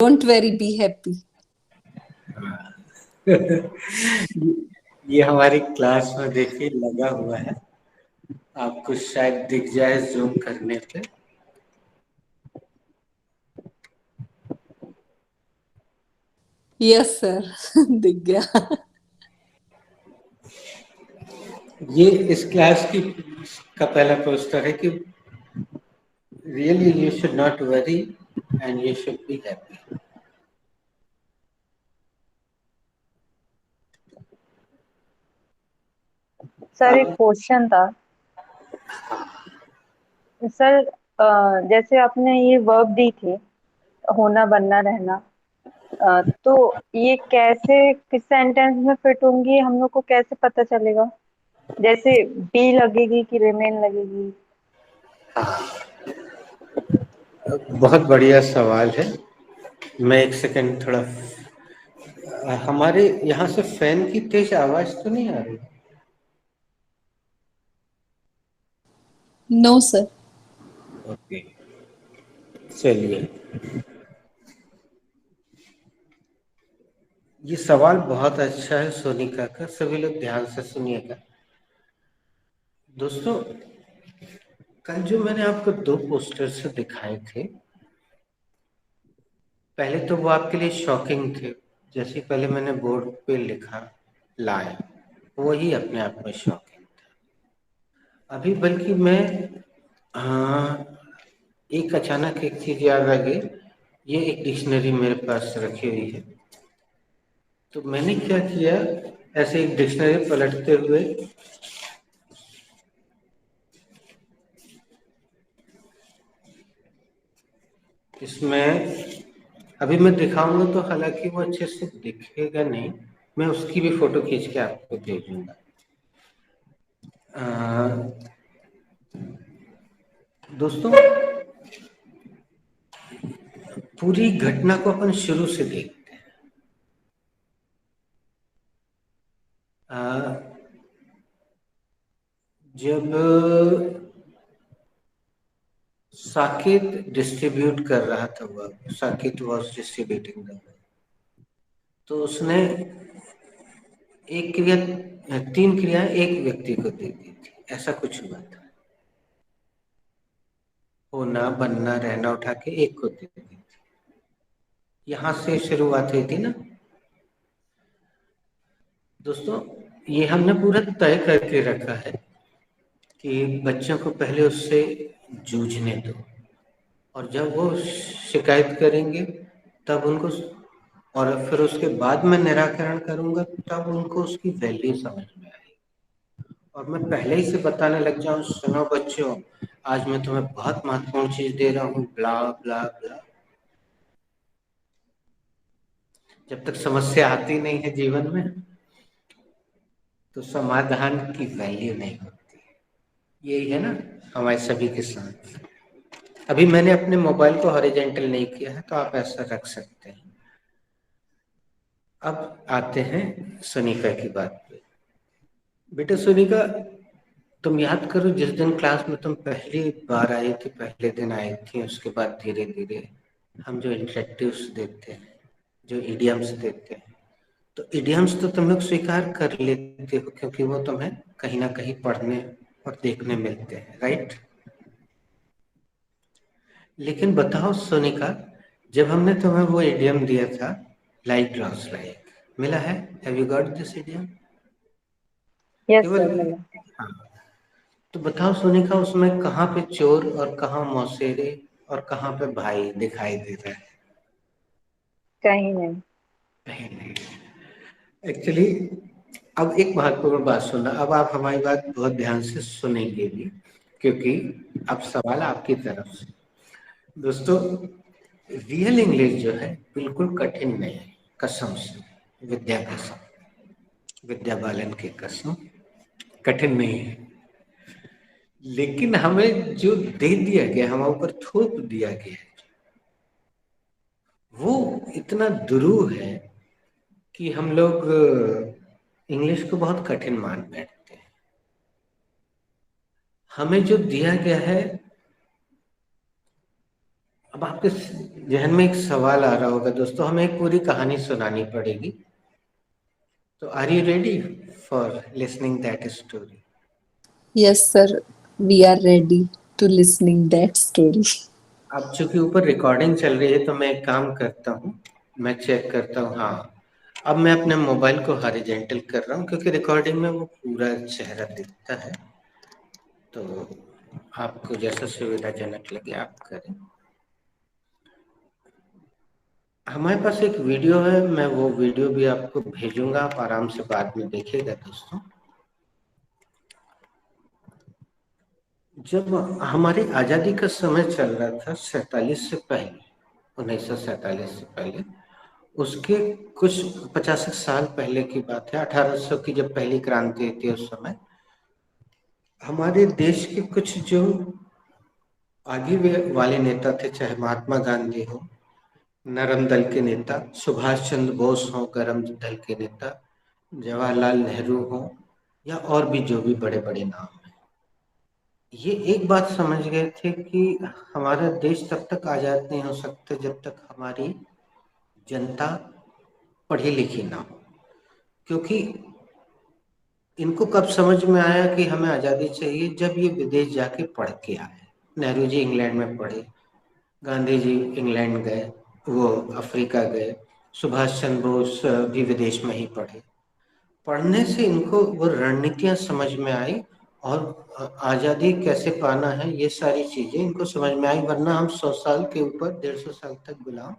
Don't worry, be happy. ये हमारी class में देखिए लगा हुआ है, आपको शायद दिख जाए जूम करने पे। Yes, sir. दिख गया। ये इस क्लास की का पहला पोस्टर है कि really you should not worry and you should be happy. Sir एक अब क्वेश्चन था सर। जैसे आपने ये वर्ब दी थी, होना बनना रहना, तो ये कैसे किस सेंटेंस में फिट होंगी, हम लोग को कैसे पता चलेगा? जैसे बी लगेगी कि रिमेन लगेगी? बहुत बढ़िया सवाल है। मैं एक सेकंड थोड़ा, हमारे यहाँ से फैन की तेज आवाज तो नहीं आ रही? No, sir. ओके, चलिए। ये सवाल बहुत अच्छा है सोनिका का, सभी लोग ध्यान से सुनिएगा। दोस्तों, कल जो मैंने आपको 2 पोस्टर्स दिखाए थे, पहले तो वो आपके लिए शॉकिंग थे। जैसे पहले मैंने बोर्ड पे लिखा लाए, वही अपने आप में शॉकिंग था। अभी बल्कि मैं एक अचानक एक चीज याद आ गई। ये एक डिक्शनरी मेरे पास रखी हुई है, तो मैंने क्या किया, ऐसे एक डिक्शनरी पलटते हुए इसमें अभी मैं दिखाऊंगा तो हालांकि वो अच्छे से दिखेगा नहीं, मैं उसकी भी फोटो खींच के आपको भेजूंगा। दोस्तों, पूरी घटना को अपन शुरू से देखते हैं। जब साकेत डिस्ट्रीब्यूट कर रहा था, वह साकेत वॉज डिस्ट्रीब्यूटिंग द, तो उसने एक क्रिया, 3 क्रियाएं एक व्यक्ति को दे दी थी, ऐसा कुछ हुआ था। होना बनना रहना उठा के एक को दे दी थी, यहां से शुरुआत हुई थी ना दोस्तों। ये हमने पूरा तय करके रखा है कि बच्चों को पहले उससे जूझने दो, और जब वो शिकायत करेंगे तब उनको, और फिर उसके बाद मैं निराकरण करूंगा, तब उनको उसकी वैल्यू समझ में आएगी। और मैं पहले ही से बताने लग जाऊं, सुनो बच्चों, आज मैं तुम्हें बहुत महत्वपूर्ण चीज दे रहा हूँ, ब्ला ब्ला ब्ला। जब तक समस्या आती नहीं है जीवन में, तो समाधान की वैल्यू नहीं होती। यही है ना हमारे सभी के साथ। अभी मैंने अपने मोबाइल को हॉरिजॉन्टल नहीं किया है, तो आप ऐसा रख सकते हैं। अब आते हैं सुनीता की बात पे। बेटा सुनीता, तुम याद करो जिस दिन क्लास में तुम पहली बार आई थी, पहले दिन आई थी, उसके बाद धीरे धीरे हम जो इंटरेक्टिव्स देते हैं, जो इडियम्स देते हैं, तो इडियम्स तो तुम लोग स्वीकार कर लेते हो क्योंकि वो तुम्हें कहीं ना कहीं पढ़ने और देखने मिलते हैं, राइट? लेकिन बताओ सोनिका, जब हमने तुम्हें वो इडियम दिया था, लाइक ड्रॉस लाइक, मिला है? Have you got this idiom? Yes केवल, सर, मिला। हाँ, तो बताओ सोनिका, उसमें कहाँ पे चोर और कहाँ मौसेरे और कहाँ पे भाई दिखाई दे रहा है? कहीं नहीं। कहीं नहीं। एक्चुअली अब एक महत्वपूर्ण बात सुनना, अब आप हमारी बात बहुत ध्यान से सुनेंगे भी, क्योंकि अब सवाल आपकी तरफ से। दोस्तों, रियल इंग्लिश जो है बिल्कुल कठिन नहीं है, कसम से, विद्या कसम, विद्या बालन की कसम, कठिन नहीं है। लेकिन हमें जो दे दिया गया, हमारे ऊपर थोप दिया गया है, वो इतना दुरूह है कि हम लोग इंग्लिश को बहुत कठिन मान बैठते हैं। हमें जो दिया गया है, अब आपके जहन में एक सवाल आ रहा होगा दोस्तों, हमें एक पूरी कहानी सुनानी पड़ेगी, तो are you ready for listening that story? Yes, sir. We are ready to listening that story. अब चूंकि ऊपर रिकॉर्डिंग चल रही है तो मैं एक काम करता हूँ, मैं चेक करता हूँ। हाँ, अब मैं अपने मोबाइल को हॉरिजॉन्टल कर रहा हूँ क्योंकि रिकॉर्डिंग में वो पूरा चेहरा दिखता है। तो आपको जैसा सुविधाजनक लगे आप करें। हमारे पास एक वीडियो है, मैं वो वीडियो भी आपको भेजूंगा, आप आराम से बाद में देखिएगा दोस्तों। जब हमारी आज़ादी का समय चल रहा था 47 से पहले, 1947 से पहले, उसके कुछ 50 साल पहले की बात है, 1800 की जब पहली क्रांति थी उस समय हमारे देश के कुछ जो आगे वाले नेता थे, चाहे महात्मा गांधी हो, नरम दल के नेता सुभाष चंद्र बोस हो, गरम दल के नेता जवाहरलाल नेहरू हो, या और भी जो भी बड़े बड़े नाम हैं, ये एक बात समझ गए थे कि हमारा देश तब तक आजाद नहीं हो सकता जब तक हमारी जनता पढ़ी लिखी ना हो। क्योंकि इनको कब समझ में आया कि हमें आज़ादी चाहिए, जब ये विदेश जाके पढ़ के आए। नेहरू जी इंग्लैंड में पढ़े, गांधी जी इंग्लैंड गए, वो अफ्रीका गए, सुभाष चंद्र बोस भी विदेश में ही पढ़े। पढ़ने से इनको वो रणनीतियाँ समझ में आई और आज़ादी कैसे पाना है ये सारी चीज़ें इनको समझ में आई, वरना हम 100 साल के ऊपर 150 साल तक गुलाम,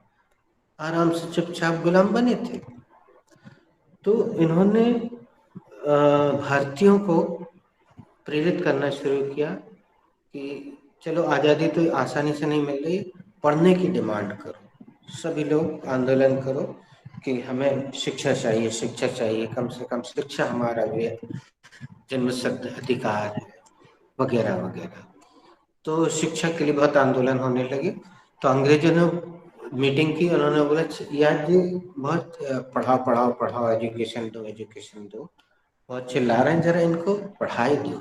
आराम से चुपचाप गुलाम बने थे। तो इन्होंने भारतीयों को प्रेरित करना शुरू किया कि चलो आज़ादी तो आसानी से नहीं मिल रही, पढ़ने की डिमांड करो, सभी लोग आंदोलन करो कि हमें शिक्षा चाहिए, शिक्षा चाहिए, कम से कम शिक्षा हमारा जन्मसिद्ध अधिकार है, वगैरह वगैरह। तो शिक्षा के लिए बहुत आंदोलन होने लगे। तो अंग्रेजों ने मीटिंग की, उन्होंने बोला यार जी बहुत पढ़ाओ पढ़ाओ पढ़ाओ, एजुकेशन दो एजुकेशन दो, बहुत चिल्ला रहे हैं, जरा इनको पढ़ाई दो।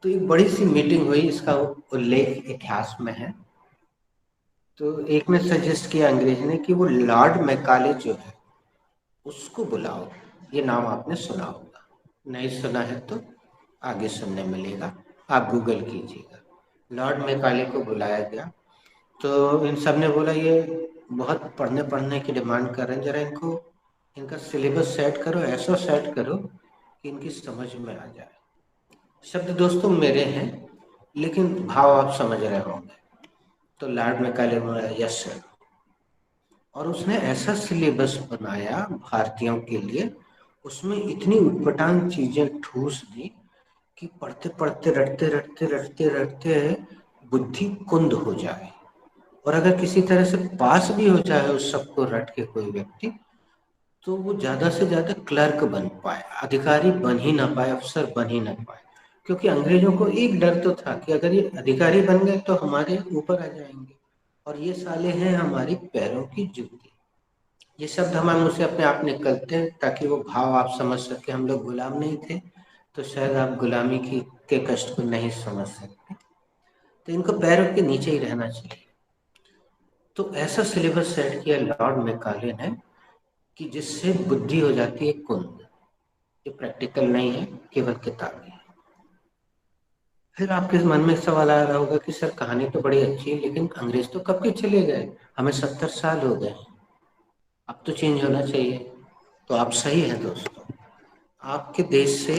तो एक बड़ी सी मीटिंग हुई, इसका उल्लेख इतिहास में है। तो एक ने सजेस्ट किया अंग्रेज ने कि वो लॉर्ड मैकाले जो है उसको बुलाओ, ये नाम आपने सुना होगा, नहीं सुना है तो आगे सुनने मिलेगा, आप गूगल कीजिएगा। लॉर्ड मैकाले को बुलाया गया। तो इन सब ने बोला ये बहुत पढ़ने पढ़ने की डिमांड कर रहे हैं, जरा इनको इनका सिलेबस सेट करो, ऐसा सेट करो कि इनकी समझ में आ जाए। शब्द दोस्तों मेरे हैं लेकिन भाव आप समझ रहे होंगे। तो लॉर्ड मैकाले बोला यस सर, और उसने ऐसा सिलेबस बनाया भारतीयों के लिए, उसमें इतनी उटपटांग चीजें ठूस दी कि पढ़ते पढ़ते रटते रटते रटते रटते बुद्धि कुंद हो जाए, और अगर किसी तरह से पास भी हो जाए उस सबको रट के कोई व्यक्ति, तो वो ज्यादा से ज्यादा क्लर्क बन पाए, अधिकारी बन ही ना पाए, अफसर बन ही ना पाए। क्योंकि अंग्रेजों को एक डर तो था कि अगर ये अधिकारी बन गए तो हमारे ऊपर आ जाएंगे, और ये साले हैं हमारी पैरों की जूती। ये शब्द हमारे मुंह से अपने आप निकलते हैं ताकि वो भाव आप समझ सके। हम लोग गुलाम नहीं थे तो शायद आप गुलामी की के कष्ट को नहीं समझ सकते। तो इनको पैरों के नीचे ही रहना चाहिए। तो ऐसा सिलेबस सेट किया लॉर्ड मैकाले ने कि जिससे बुद्धि हो जाती है कुंद। ये प्रैक्टिकल नहीं है, केवल किताबी है। फिर आपके मन में सवाल आ रहा होगा कि सर कहानी तो बड़ी अच्छी है, लेकिन अंग्रेज तो कब के चले गए, हमें 70 साल हो गए, अब तो चेंज होना चाहिए। तो आप सही हैं दोस्तों, आपके देश से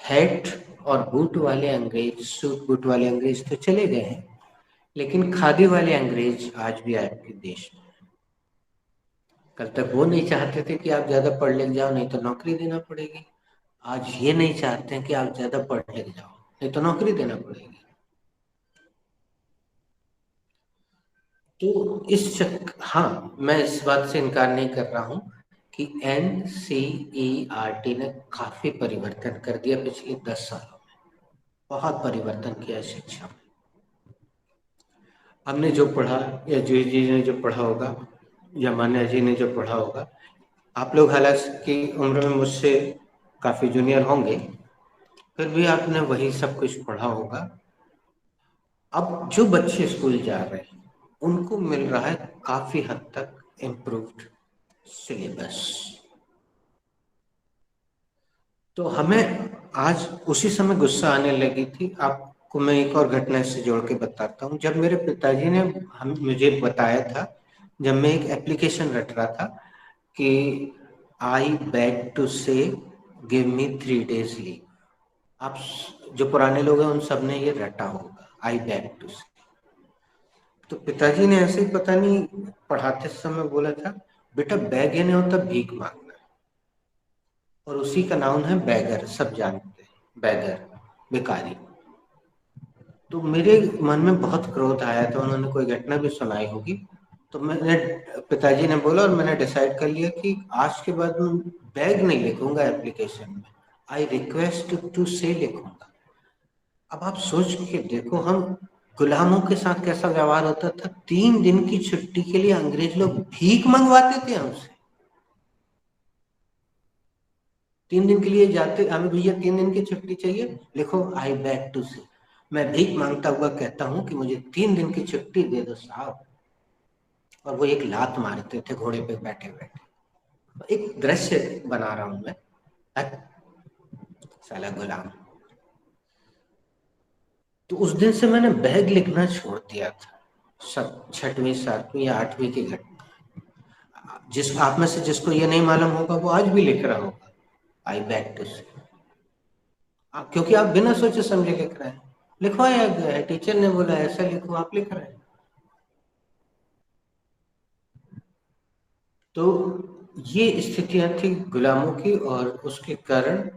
हैट और बूट वाले अंग्रेज, सूट बूट वाले अंग्रेज तो चले गए हैं, लेकिन खादी वाले अंग्रेज आज भी आपके देश में। कल तक वो नहीं चाहते थे कि आप ज्यादा पढ़ लिख जाओ, नहीं तो नौकरी देना पड़ेगी। आज ये नहीं चाहते हैं कि आप ज्यादा पढ़ लिख जाओ, नहीं तो नौकरी देना पड़ेगी। तो हाँ, मैं इस बात से इनकार नहीं कर रहा हूँ कि NCERT ने काफी परिवर्तन कर दिया पिछले 10 सालों में, बहुत परिवर्तन किया शिक्षा में। हमने जो पढ़ा या जी जी ने जो पढ़ा होगा या मान्या जी ने जो पढ़ा होगा, आप लोग हालांकि उम्र में मुझसे काफी जूनियर होंगे, फिर भी आपने वही सब कुछ पढ़ा होगा। अब जो बच्चे स्कूल जा रहे हैं उनको मिल रहा है काफी हद तक इम्प्रूव्ड सिलेबस। तो हमें आज उसी समय गुस्सा आने लगी थी। आपको मैं एक और घटना से जोड़ के बताता हूँ। जब मेरे पिताजी ने मुझे बताया था, जब मैं एक एप्लीकेशन रट रहा था कि आई बैग टू से गिव मी 3 days लीव। आप जो पुराने लोग हैं उन सब ने ये रटा होगा, आई बैग टू से। तो पिताजी ने ऐसे ही पता नहीं पढ़ाते समय बोला था, बेटा बैग ये नहीं होता भीख मांगना, और उसी का नाम है बैगर, सब जानते हैं, बैगर, भिखारी। तो मेरे मन में बहुत क्रोध आया था, उन्होंने कोई घटना भी सुनाई होगी। तो मैंने, पिताजी ने बोला और मैंने डिसाइड कर लिया कि आज के बाद मैं बैग नहीं लिखूंगा एप्लीकेशन में, आई रिक्वेस्ट टू से लिखूंगा। अब आप सोच के देखो, हम गुलामों के साथ कैसा व्यवहार होता था। 3 दिन की छुट्टी के लिए अंग्रेज लोग भीख मंगवाते थे हमसे। 3 दिन के लिए जाते, हमें भैया 3 दिन की छुट्टी चाहिए, लिखो आई बैग टू से। मैं भीख मांगता हुआ कहता हूं कि मुझे 3 दिन की छुट्टी दे दो साहब, और वो एक लात मारते थे घोड़े पे बैठे बैठे। एक दृश्य बना रहा हूं मैं, साला गुलाम। तो उस दिन से मैंने बैग लिखना छोड़ दिया था। 6वीं 7वीं या 8वीं की घटना। जिस आप में से जिसको ये नहीं मालूम होगा वो आज भी लिख रहा होगा आई बैग टू से, क्योंकि आप बिना सोचे समझे लिख रहे हैं। लिखवाया गया है, टीचर ने बोला ऐसा लिखो, आप लिख रहे हैं। तो ये स्थितियां थी गुलामों की, और उसके कारण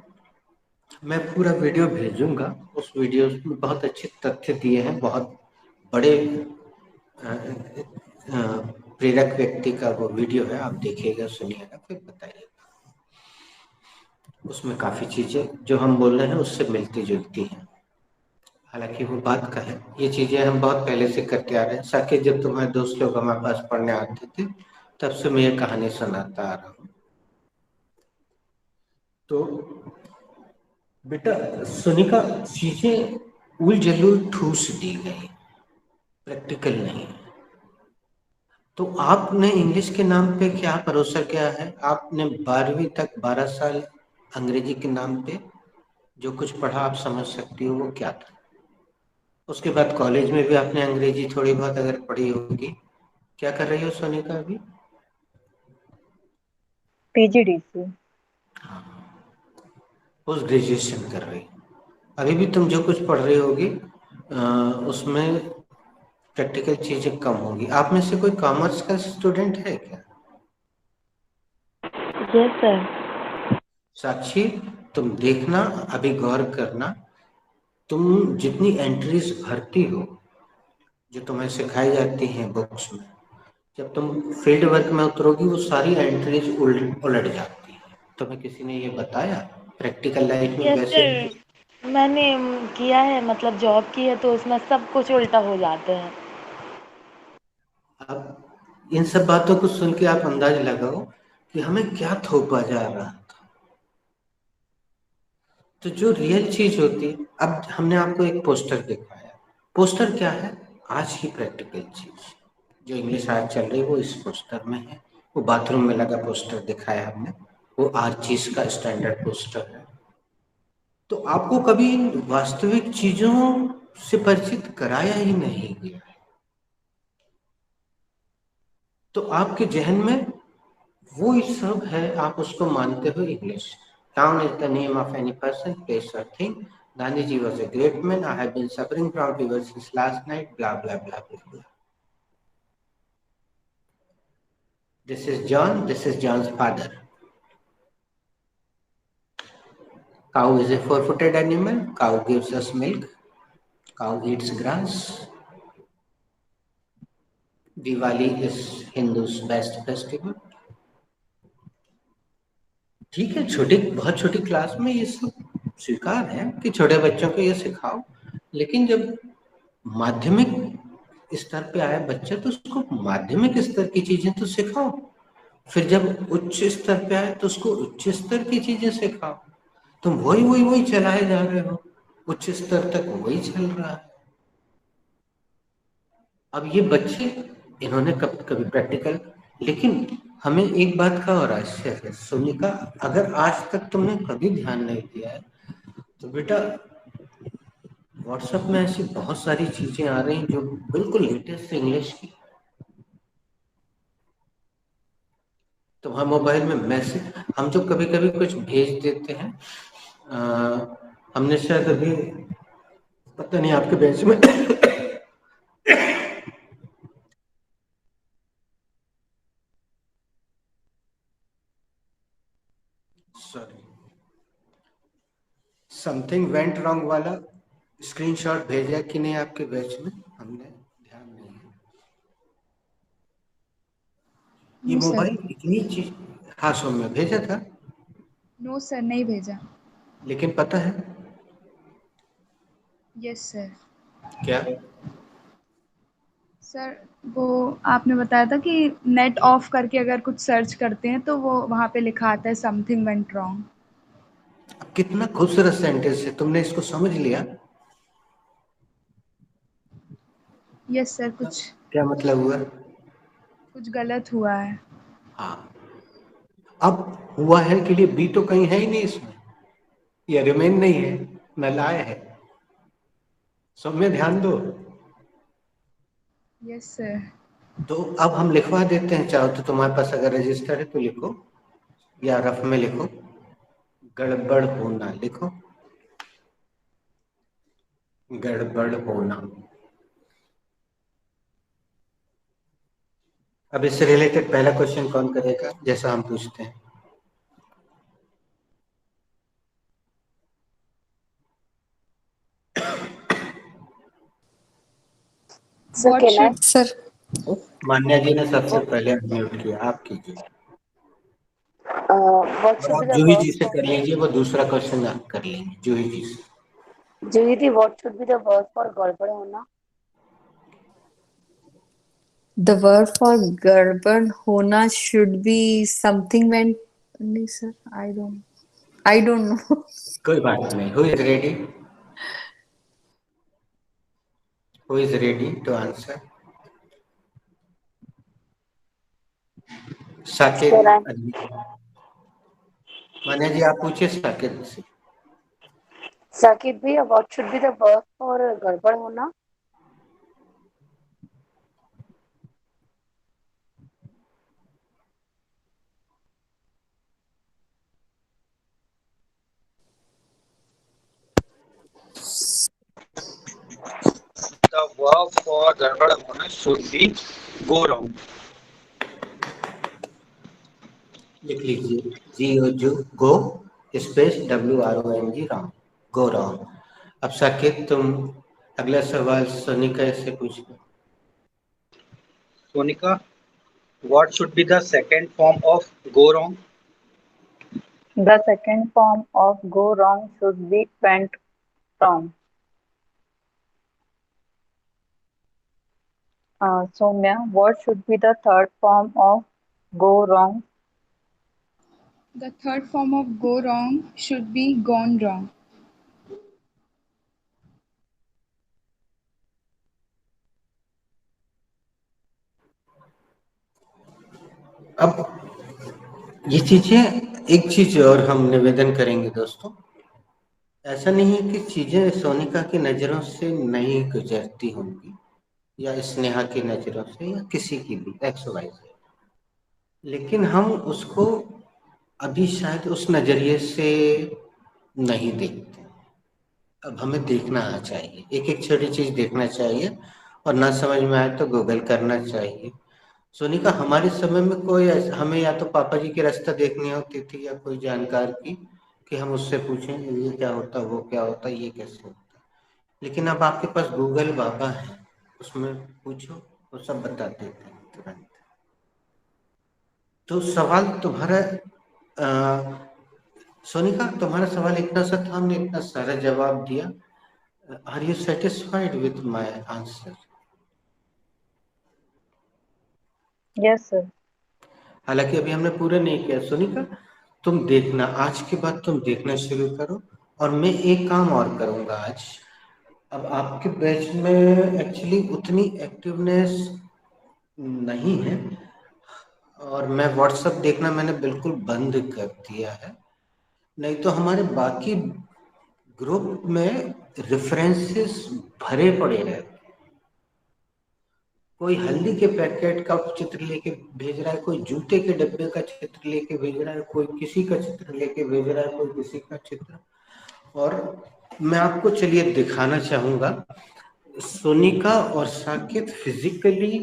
मैं पूरा वीडियो भेजूंगा। उस वीडियो में बहुत अच्छे तथ्य दिए हैं, बहुत बड़े प्रेरक व्यक्ति का वो वीडियो है, आप देखिएगा, सुनिएगा, फिर बताइएगा। उसमें काफी चीजें जो हम बोल रहे हैं उससे मिलती जुलती हैं। हालांकि वो बात का है, ये चीजें हम बहुत पहले से करते आ रहे हैं। साकिब, जब तुम्हारे दोस्त लोग हमारे पास पढ़ने आते थे तब से मैं ये कहानी सुनाता आ रहा हूँ। तो बेटा सुनिका, चीजें उल जलूल ठूस दी गई, प्रैक्टिकल नहीं। तो आपने इंग्लिश के नाम पे क्या भरोसा किया है? आपने 12वीं तक 12 साल अंग्रेजी के नाम पे जो कुछ पढ़ा, आप समझ सकती हो वो क्या था। उसके बाद कॉलेज में भी आपने अंग्रेजी थोड़ी बहुत अगर पढ़ी होगी। क्या कर रही हो सोनिका अभी? पीजीडीसी। हाँ, पोस्ट ग्रेजुएशन कर रही। अभी भी तुम जो कुछ पढ़ रही होगी उसमें प्रैक्टिकल चीजें कम होगी। आप में से कोई कॉमर्स का स्टूडेंट है क्या? Yes sir. साक्षी, तुम देखना, अभी गौर करना, तुम जितनी एंट्रीज भरती हो, जो तुम्हें सिखाई जाती हैं बुक्स में, जब तुम फील्ड वर्क में उतरोगी वो सारी एंट्रीज उलट जाती हैं। तुम्हें किसी ने ये बताया प्रैक्टिकल लाइफ में यस कैसे? सर, मैंने किया है, मतलब जॉब की है तो उसमें सब कुछ उल्टा हो जाते हैं। अब इन सब बातों को सुन के आप अंदाज लगाओ कि हमें क्या थोपा जा रहा था। तो जो रियल चीज होती, अब हमने आपको एक पोस्टर दिखाया। पोस्टर क्या है? आज की प्रैक्टिकल चीज जो इंग्लिश आज चल रही है वो इस पोस्टर में है। वो बाथरूम में लगा पोस्टर दिखाया हमने, वो आर्चिस का स्टैंडर्ड पोस्टर है। तो आपको कभी इन वास्तविक चीजों से परिचित कराया ही नहीं गया है। तो आपके जहन में वो सब है, आप उसको मानते हो English. Noun is the name of any person, place और thing. Gandhi was a great man. I have been suffering from fever since last night. Blah blah blah blah blah. This is John. This is John's father. Cow is a four-footed animal. Cow gives us milk. Cow eats grass. Diwali is Hindu's best festival. ठीक है, छोटी, बहुत छोटी class में ये सब स्वीकार है कि छोटे बच्चों को ये सिखाओ, लेकिन जब माध्यमिक स्तर पे आया बच्चा तो उसको माध्यमिक स्तर की चीजें तो सिखाओ। फिर जब उच्च स्तर पे आए तो उसको उच्च स्तर की चीजें सिखाओ। तुम वही वही वही चलाए जा रहे हो, उच्च स्तर तक वही चल रहा है। अब ये बच्चे, इन्होंने कभी प्रैक्टिकल, लेकिन हमें एक बात का और आश्चर्य है सोनिका, अगर आज तक तुमने कभी ध्यान नहीं दिया है तो बेटा, व्हाट्सएप में ऐसी बहुत सारी चीजें आ रही हैं जो बिल्कुल लेटेस्ट इंग्लिश की। तुम्हारे मोबाइल में मैसेज, हम जो कभी कभी कुछ भेज देते हैं, हमने शायद अभी, पता नहीं आपके बैच में सॉरी, समथिंग वेंट रॉन्ग वाला स्क्रीनशॉट भेजा कि नहीं आपके बैच में? हमने ध्यान नहीं है। ये नो सर। मोबाइल इतनी चीज, हाँ सौम्य भेजा था, नो सर, नहीं भेजा। लेकिन पता है यस सर। क्या? सर वो आपने बताया था कि नेट ऑफ करके अगर कुछ सर्च करते हैं तो वो वहाँ पे लिखा आता है समथिंग वेंट रॉन्ग। अब कितना खूबसूरत सेंटेंस है, तुमने इसको समझ लिया? यस सर, कुछ क्या मतलब हुआ? कुछ गलत हुआ है। हाँ, अब हुआ है के लिए बी तो कहीं है ही नहीं इसमें, ये रिमेन नहीं है, न लाए है। सब में ध्यान दो। Yes sir. तो अब हम लिखवा देते हैं, चाहो तो तुम्हारे पास अगर रजिस्टर है तो लिखो, या रफ में लिखो, गड़बड़ होना लिखो, गड़बड़ होना। अब इससे रिलेटेड पहला क्वेश्चन कौन करेगा, जैसा हम पूछते हैं? सर कैन आई, सर मान्या जी ने सबसे पहले अनम्यूट किया, आप कीजिए। व्हाट और शुड बी आप द जूही जी वर्ब से कर लीजिए, वो दूसरा क्वेश्चन आप कर लेंगे जूही जी से। दीदी, what should be the verb for गड़बड़ होना? the word for garban hona should be something when नहीं sir I don't know. कोई बात नहीं, who is ready, who is ready to answer? Sir I, Saket, Manya ji आप पूछिए साकेत से। साकिब भी, what should be the verb for गड़बड़ होना? The verb for गड़बड़ होना should be go wrong. लिख लीजिए, जी go space WRONG wrong, go wrong. अब साकेत तुम अगला सवाल सोनिका से पूछो। Sonika, what should be the second form of go wrong? The second form of go wrong should be went wrong. Soumya, what should be the third form of go wrong? The third form of go wrong should be gone wrong. अब ये चीजें, एक चीज और हम निवेदन करेंगे दोस्तों, ऐसा नहीं है कि चीजें सोनिका की नजरों से नहीं गुजरती होंगी, या स्नेहा की नजरों से, या किसी की भी एक्स वाई से, लेकिन हम उसको अभी शायद उस नजरिए से नहीं देखते। अब हमें देखना आना चाहिए, एक एक छोटी चीज देखना चाहिए, और ना समझ में आए तो गूगल करना चाहिए। सोनिका, हमारे समय में कोई हमें या तो पापा जी की रास्ता देखनी होती थी या कोई जानकार की, कि हम उससे पूछें ये क्या होता, वो क्या होता, ये कैसे होता, लेकिन अब आपके पास गूगल बाबा है, उसमें पूछो, वो सब बता देते हैं तुरंत। तो सवाल तुम्हारा, सोनिका तुम्हारा सवाल इतना सा था, हमने इतना सारा जवाब दिया, are you satisfied with my answer? Yes, sir. हालांकि अभी हमने पूरा नहीं किया। सोनिका, तुम देखना, आज के बाद तुम देखना शुरू करो, और मैं एक काम और करूंगा आज, अब आपके बैच में एक्चुअली उतनी एक्टिवनेस नहीं है, और मैं व्हाट्सएप देखना मैंने बिल्कुल बंद कर दिया है। नहीं तो हमारे बाकी ग्रुप में रेफरेंसेस भरे पड़े रहते। कोई हल्दी के पैकेट का चित्र लेके भेज रहा है, कोई जूते के डब्बे का चित्र लेके भेज रहा है, कोई किसी का चित्र लेके भेज रहा है, कोई किसी का चित्र। और मैं आपको चलिए दिखाना चाहूंगा, सोनिका और साकेत फिजिकली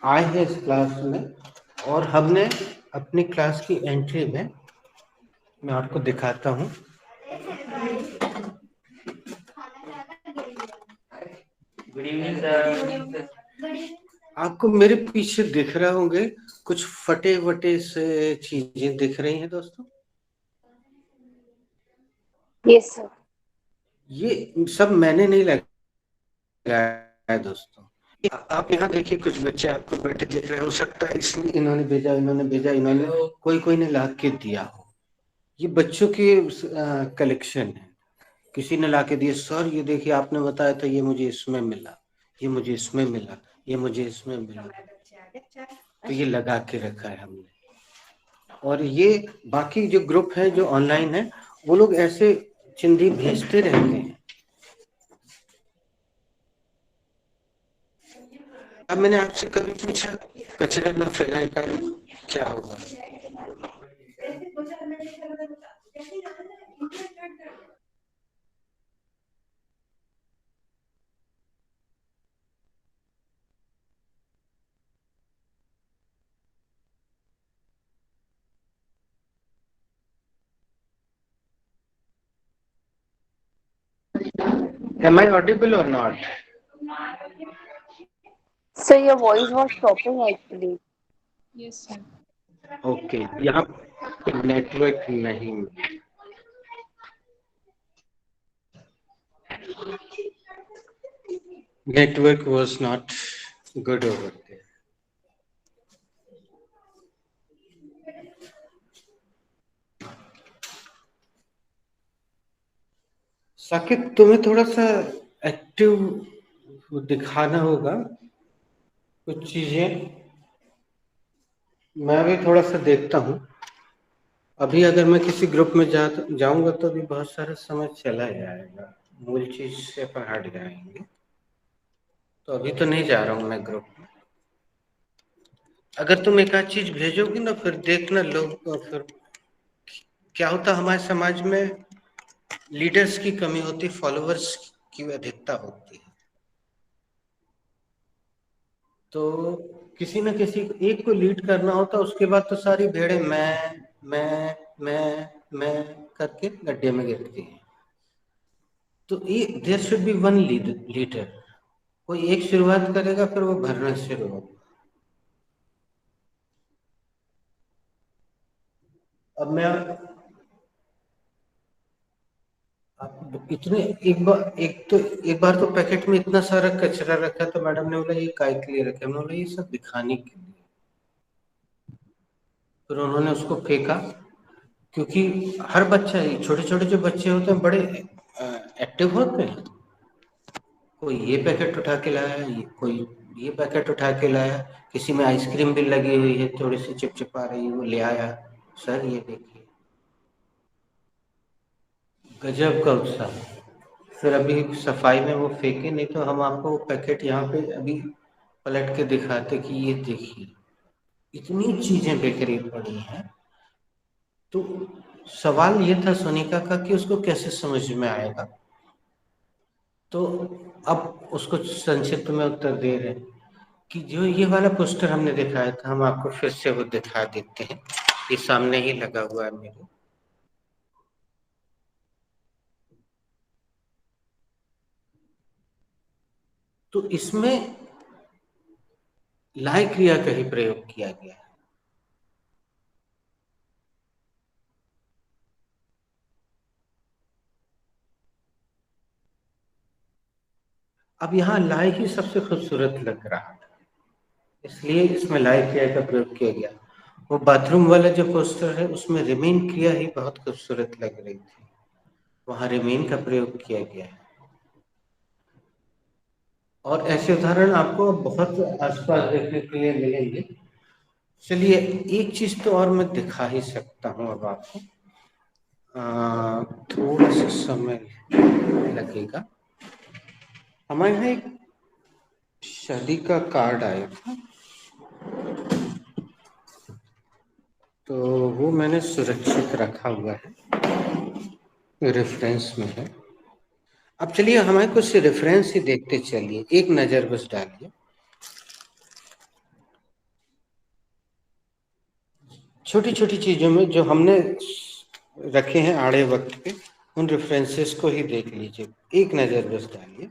आए हैं इस क्लास में, और हमने अपनी क्लास की एंट्री में, मैं आपको दिखाता हूँ। Good evening sir. आपको मेरे पीछे दिख रहे होंगे कुछ फटे वटे से चीजें दिख रही हैं दोस्तों। Yes sir. ये सब मैंने नहीं लगाया है दोस्तों। आप यहाँ देखिए, कुछ बच्चे आपको बैठे दिख रहे हो सकता है इसलिए इन्होंने भेजा, इन्होंने कोई ने ला के दिया हो। ये बच्चों के कलेक्शन है, किसी ने ला के दिए। सर ये देखिए, आपने बताया था ये मुझे इसमें मिला, ये मुझे इसमें मिला, ये मुझे इसमें मिला, तो ये लगा के रखा है हमने। और ये बाकी जो ग्रुप है जो ऑनलाइन है, वो लोग ऐसे चिंधी भेजते रहते हैं। अब मैंने आपसे कभी पूछा कचरे में फैलाए का क्या होगा? Am I audible or not? Sir, your voice was stopping actually. Yes sir. Okay, यहाँ नेटवर्क नहीं, network was not good over there. Saqib, तुम्हें थोड़ा सा एक्टिव दिखाना होगा कुछ चीजें। मैं भी थोड़ा सा देखता हूँ। अभी अगर मैं किसी ग्रुप में जाऊंगा तो भी बहुत सारा समय चला जाएगा, मूल चीज से अपन हट जाएंगे। तो अभी तो नहीं जा रहा हूँ मैं ग्रुप में। अगर तुम एक आध चीज भेजोगी ना, फिर देखना लोग, फिर क्या होता हमारे समाज में, लीडर्स की कमी होती, फॉलोअर्स की अधिकता होती है। तो किसी न किसी एक को लीड करना होता, उसके बाद तो सारी भेड़ें मैं करके गड्ढे में गिरती हैं। तो ये there should be one leader. कोई एक शुरुआत करेगा, फिर वो भरना शुरू होगा। अब मैं आप इतने एक बार तो पैकेट में इतना सारा कचरा रखा, तो मैडम ने बोला ये काय के लिए रखा? हमने बोला ये सब दिखाने के लिए। फिर उन्होंने उसको फेंका, क्योंकि हर बच्चा, छोटे छोटे जो बच्चे होते हैं बड़े एक्टिव होते हैं। कोई ये पैकेट उठा के लाया, कोई ये पैकेट उठा के लाया, किसी में आइसक्रीम भी लगी हुई है, थोड़ी सी चिपचिपा रही है, वो ले आया। सर ये देखिए, गजब का उत्साह। फिर अभी सफाई में वो फेंके, नहीं तो हम आपको वो पैकेट यहाँ पे अभी पलट के दिखाते कि ये देखिए इतनी चीजें बिखरी पड़ी हैं। तो सवाल ये था सोनिका का कि उसको कैसे समझ में आएगा। तो अब उसको संक्षिप्त में उत्तर दे रहे हैं कि जो ये वाला पोस्टर हमने दिखाया था, हम आपको फिर से वो दिखा देते हैं। ये सामने ही लगा हुआ है मेरे। तो इसमें लाय क्रिया का ही प्रयोग किया गया है। अब यहाँ लाय ही सबसे खूबसूरत लग रहा था, इसलिए इसमें लाय क्रिया का प्रयोग किया गया। वो बाथरूम वाला जो पोस्टर है, उसमें रिमेन क्रिया ही बहुत खूबसूरत लग रही थी, वहां रिमेन का प्रयोग किया गया है। और ऐसे उदाहरण आपको बहुत आसपास देखने के लिए मिलेंगे। चलिए एक चीज तो और मैं दिखा ही सकता हूँ अब आपको, थोड़ा सा समय लगेगा। हमारे यहाँ एक शादी का कार्ड आया था, तो वो मैंने सुरक्षित रखा हुआ है, रेफरेंस में है। अब चलिए हमारे कुछ रेफरेंस ही देखते चलिए, एक नजर बस डालिए। छोटी छोटी चीजों में जो हमने रखे हैं आड़े वक्त पे, उन रेफरेंसेस को ही देख लीजिए, एक नजर बस डालिए।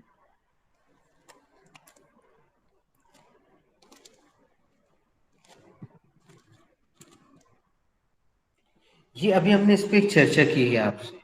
ये अभी हमने इस पे एक चर्चा की है आपसे।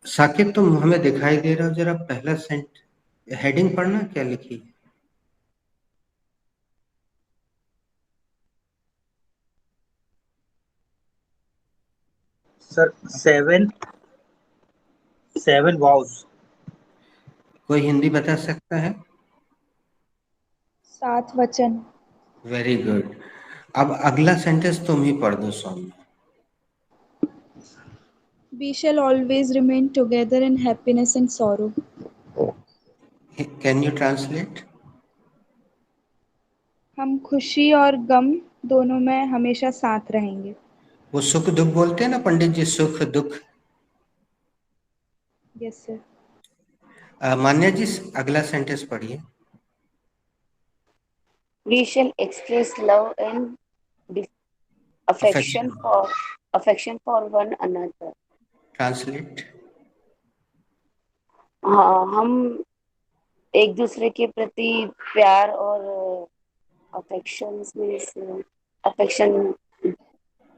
साकिब तुम हमें दिखाई दे रहा हो, जरा पहला हेडिंग पढ़ना, क्या लिखी है? Sir 7 vows. कोई हिंदी बता सकता है? 7 वचन। Very good. अब अगला सेंटेंस तुम ही पढ़ दो सौम्य। We shall always remain together in happiness and sorrow. Can you translate? हम खुशी और गम दोनों में हमेशा साथ रहेंगे। वो सुख दुख बोलते हैं ना पंडित जी, सुख दुख। Yes sir. मान्या जी अगला सेंटेंस पढ़िए। We shall express love and affection for one another. Translate. हाँ, हम एक दूसरे के प्रति प्यार और अफेक्शन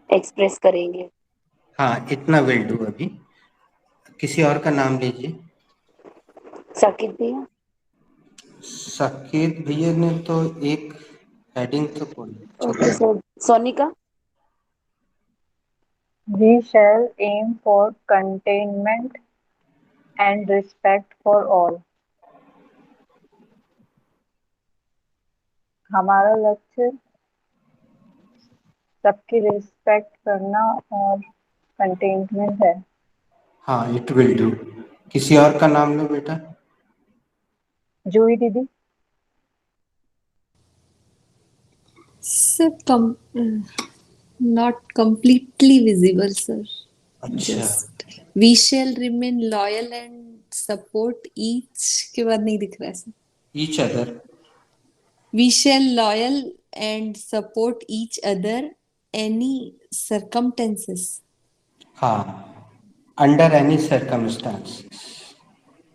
एक्सप्रेस करेंगे। हाँ, इतना विल डू। अभी किसी और का नाम लीजिए। साकिब भैया। साकिब भैया ने तो एक हेडिंग तो पढ़ी। Okay sir. Sonika. We shall aim for containment and respect for all. हमारा लक्ष्य सबकी रिस्पेक्ट करना और कंटेनमेंट है। हाँ, इट विल डू। किसी और का नाम लो बेटा। जूही दीदी। Sir, not completely visible, sir. अच्छा। Just we shall remain loyal and support each के बाद नहीं दिख रहा है sir. Each other. We shall loyal and support each other any circumstances. हाँ, under any circumstances.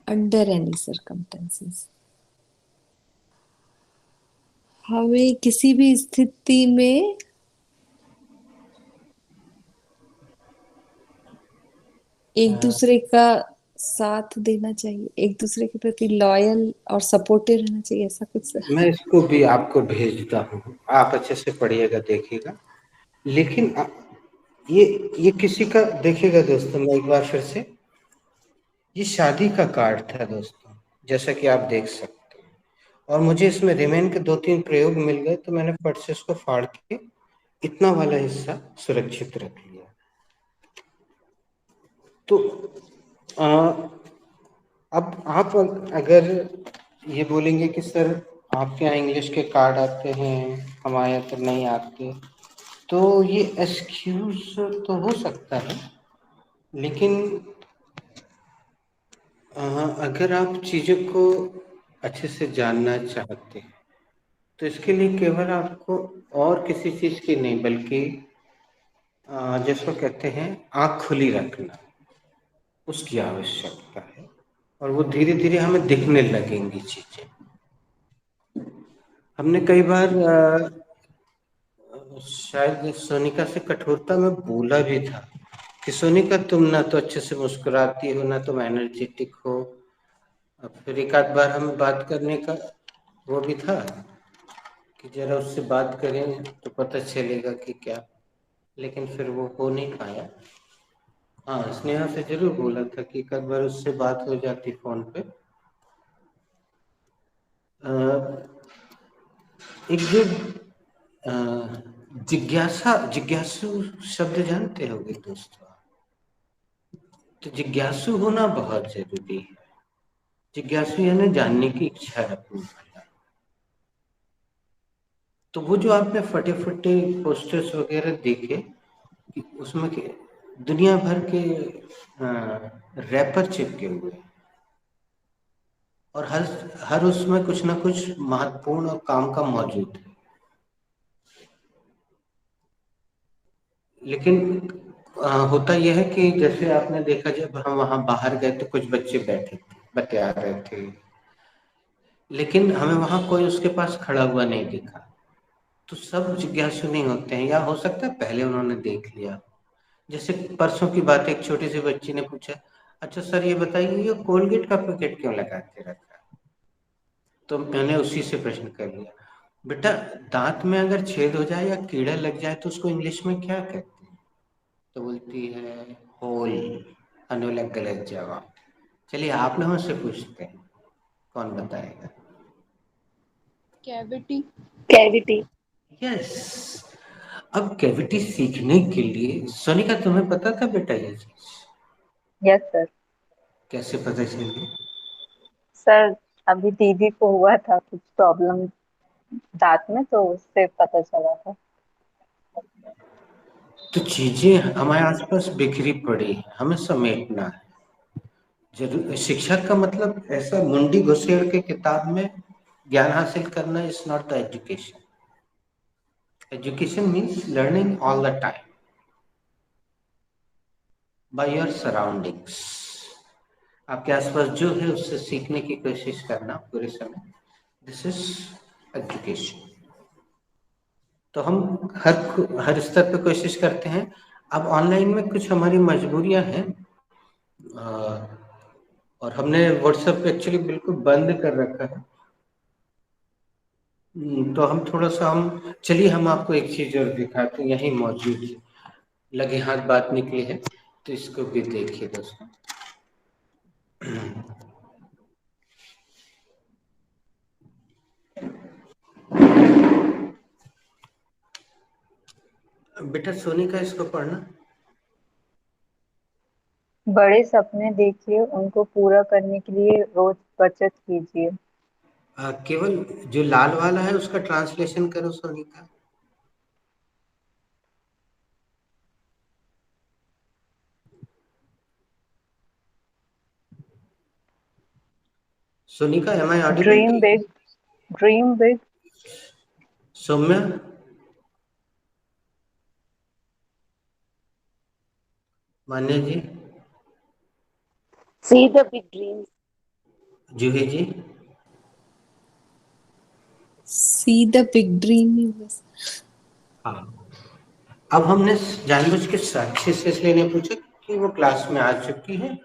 Under any circumstances. हमें किसी भी स्थिति में एक दूसरे का साथ देना चाहिए, एक दूसरे के प्रति लॉयल और सपोर्टिव रहना चाहिए, ऐसा कुछ सर। मैं इसको भी आपको भेजता हूँ, आप अच्छे से पढ़िएगा, देखिएगा। लेकिन ये किसी का देखिएगा दोस्तों, मैं एक बार फिर से, ये शादी का कार्ड था दोस्तों, जैसा कि आप देख सकते हैं। और मुझे इसमें रिमेन के 2-3 प्रयोग मिल गए, तो मैंने फट से इसको फाड़ के इतना वाला हिस्सा सुरक्षित रख लिया। तो अब आप अगर ये बोलेंगे कि सर आपके यहाँ इंग्लिश के कार्ड आते हैं, हमारे यहाँ तो नहीं आते, तो ये एक्सक्यूज तो हो सकता है। लेकिन अगर आप चीज़ों को अच्छे से जानना चाहते हैं, तो इसके लिए केवल आपको और किसी चीज़ की नहीं, बल्कि जिसको कहते हैं आँख खुली रखना, उसकी आवश्यकता है, और वो धीरे धीरे हमें दिखने लगेंगी चीजें। हमने कई बार शायद सोनिका से कठोरता में बोला भी था कि सोनिका तुम ना तो अच्छे से मुस्कुराती हो, ना तुम एनर्जेटिक हो। अब फिर एक आध बार हमें बात करने का वो भी था कि जरा उससे बात करें तो पता चलेगा कि क्या, लेकिन फिर वो हो नहीं पाया। हाँ, स्नेहा से जरूर बोला था कि एक आध बार उससे बात हो जाती फोन पे। एक जो जिज्ञासु शब्द जानते होगे दोस्तों, तो जिज्ञासु होना बहुत जरूरी है। जिज्ञासु यानी जानने की इच्छा रखना। तो वो जो आपने फटे फटे पोस्टर्स वगैरह देखे कि उसमें के दुनिया भर के रैपर चिपके हुए, और हर हर उसमें कुछ ना कुछ महत्वपूर्ण और काम का मौजूद है। लेकिन होता यह है कि जैसे आपने देखा, जब हम वहां बाहर गए तो कुछ बच्चे बैठे थे, बतिया रहे थे, लेकिन हमें वहां कोई उसके पास खड़ा हुआ नहीं दिखा। तो सब जिज्ञासु नहीं होते हैं, या हो सकता है पहले उन्होंने देख लिया। जैसे परसों की बात है, एक छोटी सी बच्ची ने पूछा, अच्छा सर ये बताइए ये कोलगेट का पैकेट क्यों लगा के रखा है? तो मैंने उसी से प्रश्न कर लिया, बेटा दांत में अगर छेद हो जाए या कीड़ा लग जाए तो उसको इंग्लिश में क्या कहते हैं? तो बोलती है होल। अनुलग गलत जवाब। चलिए आप लोगों से पूछते हैं, कौन बताएगा? कैविटी। कैविटी। यस। अब कैविटी सीखने के लिए, सोनिका तुम्हें पता था बेटा ये चीज? Yes sir. कैसे पता चली? सर अभी दीदी को हुआ था कुछ प्रॉब्लम दांत में, तो उससे पता चला था। तो चीजें हमारे आसपास बिखरी पड़ी है, हमें समेटना है। जरूर शिक्षा का मतलब ऐसा मुंडी घुसेड़ के किताब में ज्ञान हासिल करना is not the education. Education means learning all the time by your surroundings. आपके आसपास जो है उससे सीखने की कोशिश करना पूरे समय, दिस इज एजुकेशन। तो हम हर स्तर पे कोशिश करते हैं। अब ऑनलाइन में कुछ हमारी मजबूरियां हैं, और हमने व्हाट्सएप पे एक्चुअली बिल्कुल बंद कर रखा है। तो हम थोड़ा सा चलिए हम आपको एक चीज और दिखाते हैं, यही मौजूद है, लगे हाथ बात निकली है, तो इसको भी देखिए दोस्तों। बेटा सोनी का इसको पढ़ना। बड़े सपने देखिए, उनको पूरा करने के लिए रोज बचत कीजिए। केवल जो लाल वाला है उसका ट्रांसलेशन करो सोनी का। Sonika am I audible? Dream big, dream big. Saumya? Manya ji? See the big dreams. Juhi ji? See the big dream. हाँ। अब हमने जानबूझ के साक्षी से इसलिए नहीं पूछा कि वो क्लास में आ चुकी है,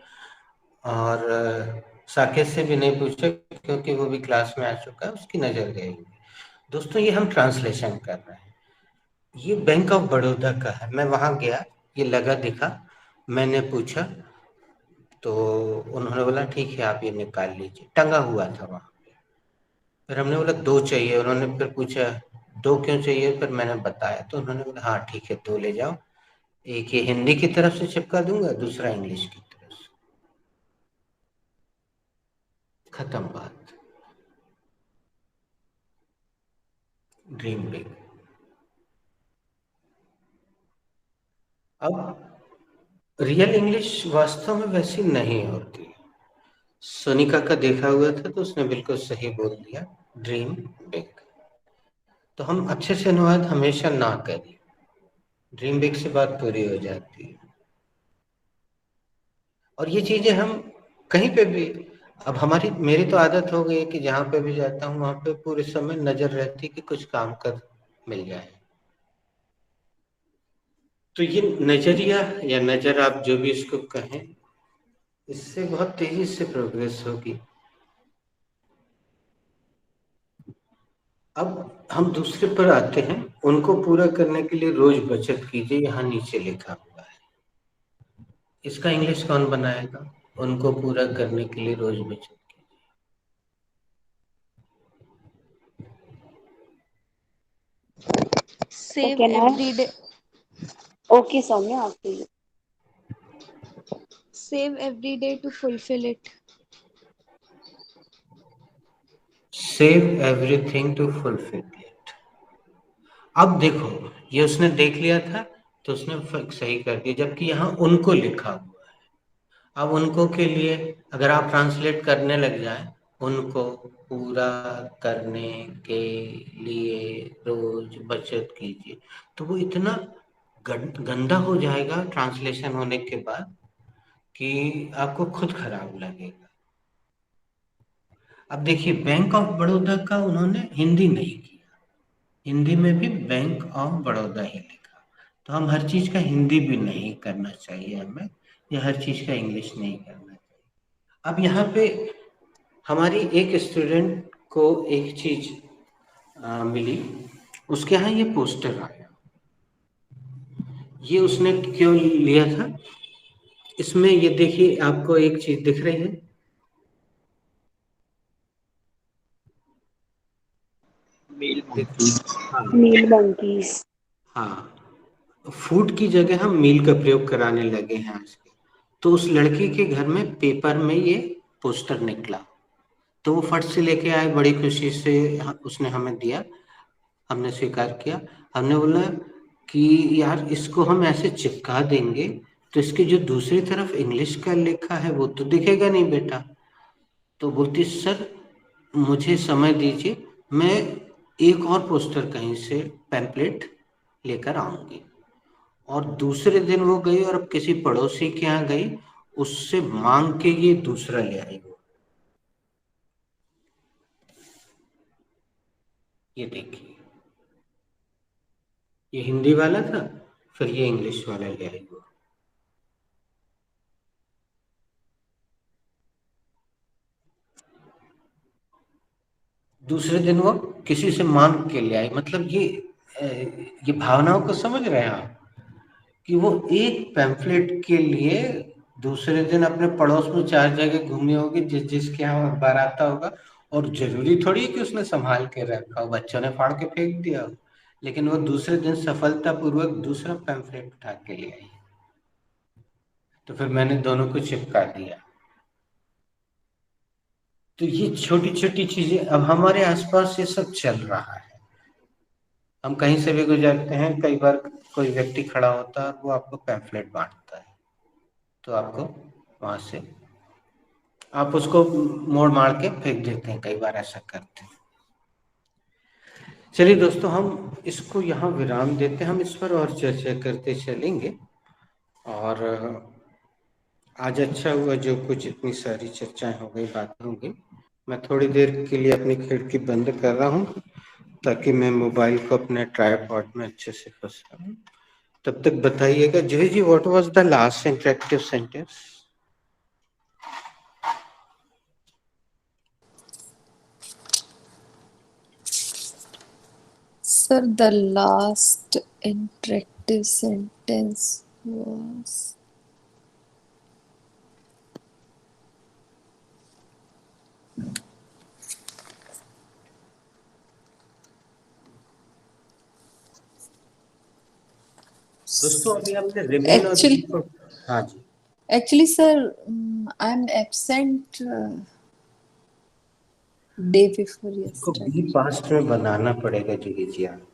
और साकेत से भी नहीं पूछा क्योंकि वो भी क्लास में आ चुका है, उसकी नजर गई। दोस्तों ये हम ट्रांसलेशन कर रहे हैं। ये बैंक ऑफ बड़ौदा का है, मैं वहां गया, ये लगा दिखा, मैंने पूछा तो उन्होंने बोला ठीक है आप ये निकाल लीजिए, टंगा हुआ था वहां। फिर हमने बोला 2 चाहिए, उन्होंने फिर पूछा 2 क्यों चाहिए, फिर मैंने बताया तो उन्होंने बोला हाँ ठीक है 2 ले जाओ, एक ये हिंदी की तरफ से चिपका दूंगा, दूसरा इंग्लिश की तरफ से। खत्म बात। Dream big. अब रियल इंग्लिश वास्तव में वैसी नहीं होती। सोनिका का देखा हुआ था तो उसने बिल्कुल सही बोल दिया, ड्रीम बिग। तो हम अच्छे से अनुवाद हमेशा ना करें, ड्रीम बिग से बात पूरी हो जाती है। और ये चीजें हम कहीं पे भी, अब मेरी तो आदत हो गई है कि जहां पे भी जाता हूँ वहां पे पूरे समय नजर रहती कि कुछ काम कर मिल जाए। तो ये नजरिया या नजर, आप जो भी इसको कहें, इससे बहुत तेजी से प्रोग्रेस होगी। अब हम दूसरे पर आते हैं, उनको पूरा करने के लिए रोज बचत कीजिए, यहाँ नीचे लिखा हुआ है। इसका इंग्लिश कौन बनाएगा? उनको पूरा करने के लिए रोज बचत Save can I? every day. Okay, Soumya, after you. Save every day to fulfill it. Save everything to fulfill it. अब देखो, ये उसने देख लिया था तो उसने सही कर दिया, जबकि यहाँ उनको लिखा हुआ है। अब उनको के लिए अगर आप ट्रांसलेट करने लग जाए, उनको पूरा करने के लिए रोज बचत कीजिए, तो वो इतना गंदा हो जाएगा ट्रांसलेशन होने के बाद कि आपको खुद खराब लगेगा। अब देखिए, बैंक ऑफ बड़ौदा का उन्होंने हिंदी नहीं किया, हिंदी में भी बैंक ऑफ बड़ौदा ही लिखा। तो हम हर चीज का हिंदी भी नहीं करना चाहिए हमें, या हर चीज का इंग्लिश नहीं करना चाहिए। अब यहाँ पे हमारी एक स्टूडेंट को एक चीज मिली, उसके यहाँ ये पोस्टर आया। ये उसने क्यों लिया था? इसमें ये देखिए, आपको एक चीज दिख रही है, मील मंकी। हाँ Meal monkeys. हाँ, फूड की जगह हम मील का प्रयोग कराने लगे हैं आजकल। तो उस लड़की के घर में पेपर में ये पोस्टर निकला, तो वो फट से लेके आए, बड़ी खुशी से उसने हमें दिया, हमने स्वीकार किया। हमने बोला कि यार इसको हम ऐसे चिपका देंगे तो इसकी जो दूसरी तरफ इंग्लिश का लिखा है वो तो दिखेगा नहीं बेटा। तो बोलती सर मुझे समय दीजिए, मैं एक और पोस्टर कहीं से पैम्पलेट लेकर आऊंगी। और दूसरे दिन वो गई और अब किसी पड़ोसी के यहाँ गई, उससे मांग के ये दूसरा ले आई वो। ये देखिए, ये हिंदी वाला था, फिर ये इंग्लिश वाला ले आई वो। दूसरे दिन वो किसी से मांग के ले आई। मतलब ये भावनाओं को समझ रहे हैं आप, कि वो एक पैम्फलेट के लिए दूसरे दिन अपने पड़ोस में 4 जगह घूमी होगी, जिसके यहाँ अखबार आता होगा, और जरूरी थोड़ी कि उसने संभाल के रखा हो, बच्चों ने फाड़ के फेंक दिया हो, लेकिन वो दूसरे दिन सफलतापूर्वक दूसरा पैम्फलेट उठा के ले आई। तो फिर मैंने दोनों को चिपका दिया। तो ये छोटी छोटी चीजें, अब हमारे आसपास ये सब चल रहा है। हम कहीं से भी गुजरते हैं, कई बार कोई व्यक्ति खड़ा होता है, वो आपको पैम्फलेट बांटता है, तो आपको वहां से आप उसको मोड़ मार के फेंक देते हैं, कई बार ऐसा करते हैं। चलिए दोस्तों, हम इसको यहाँ विराम देते हैं, हम इस पर और चर्चा करते चलेंगे। और आज अच्छा हुआ जो कुछ इतनी सारी चर्चाएं हो गई, बातें हो गई। मैं थोड़ी देर के लिए अपनी खिड़की बंद कर रहा हूँ ताकि मैं मोबाइल को अपने ट्राइपॉड में अच्छे से फंसा लूं। तब तक बताइएगा Jay ji, what was the last interactive sentence? Sir, the last interactive sentence was दोस्तों अभी आपने रिमेन और actually, बी को, हाँ जी, actually, sir, I'm absent day before इसको yesterday. बी पास्ट में बनाना पड़ेगा जी। आप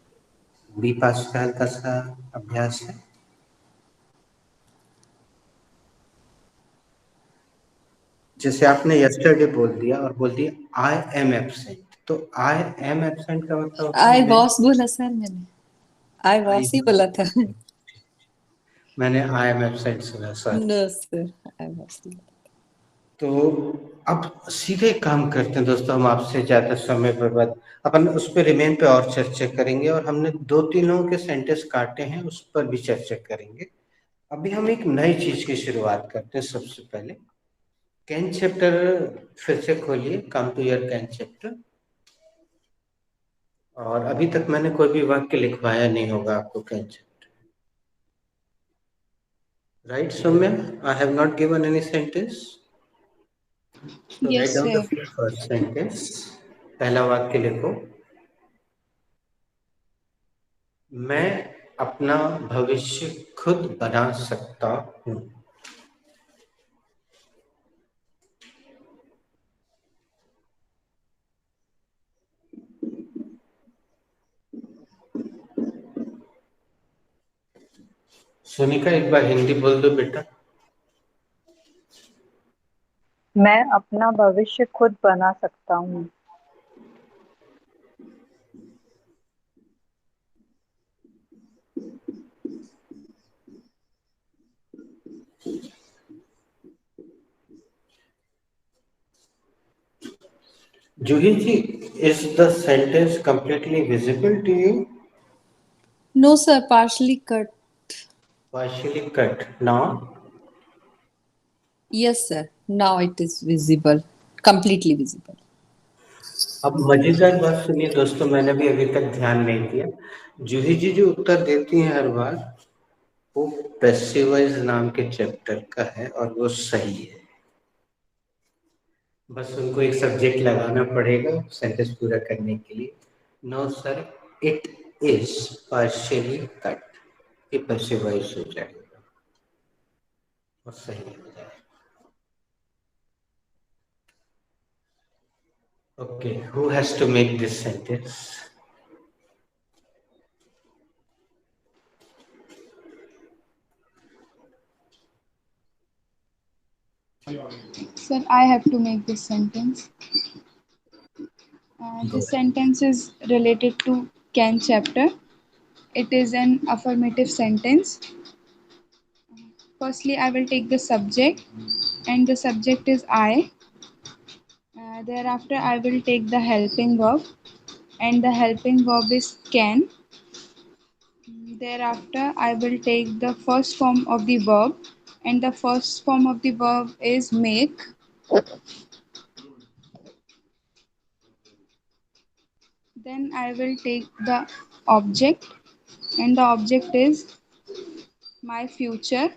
बी पास्ट का हल्का सा अभ्यास है। जैसे आपने यस्टरडे बोल दिया और बोल दिया आई एम एब्सेंट, तो आई एम एब्सेंट का मतलब I was बोला सर मैंने, I was ही बोला था। मैंने आई एम एब्सेंट सुना sir. No, sir. I was not. तो अब सीधे काम करते हैं दोस्तों, हम आपसे ज्यादा समय बर्बाद, अपन उस पर रिमेन पे और चर्चा करेंगे, और हमने 2-3 लोगों के सेंटेंस काटे हैं, उस पर भी चर्चा करेंगे। अभी हम एक नई चीज की शुरुआत करते हैं। सबसे पहले कैन चैप्टर फिर से खोलिए, come to your can chapter. और अभी तक मैंने कोई भी वाक्य लिखवाया नहीं होगा आपको can chapter, right Saumya? I have not given any sentence. So Yes, write down the sir. first sentence. पहला वाक्य लिखो, मैं अपना भविष्य खुद बना सकता हूँ। सोनिका एक बार हिंदी बोल दो बेटा। मैं अपना भविष्य खुद बना सकता हूँ। जूही जी, is the sentence completely visible to you? No, sir. Partially cut. Partially cut. Now Yes, sir. Now it is visible. Completely visible. अब मजेदार बात सुनिए दोस्तों, मैंने भी अभी तक ध्यान नहीं दिया। जूही जी जो उत्तर देती हैं हर बार, वो पैसिवाइज नाम के चैप्टर का है और वो सही है। बस उनको एक सब्जेक्ट लगाना पड़ेगा सेंटेंस पूरा करने के लिए। No sir, it is partially cut, ये पैसिवाइज हो जाएगा और सही हो जाएगा। Okay, who has to make this sentence? Sir, I have to make this sentence. This sentence is related to can chapter. It is an affirmative sentence. Firstly, I will take the subject, and the subject is I. Thereafter, I will take the helping verb, and the helping verb is can. Thereafter, I will take the first form of the verb, and the first form of the verb is make. Then I will take the object, and the object is my future.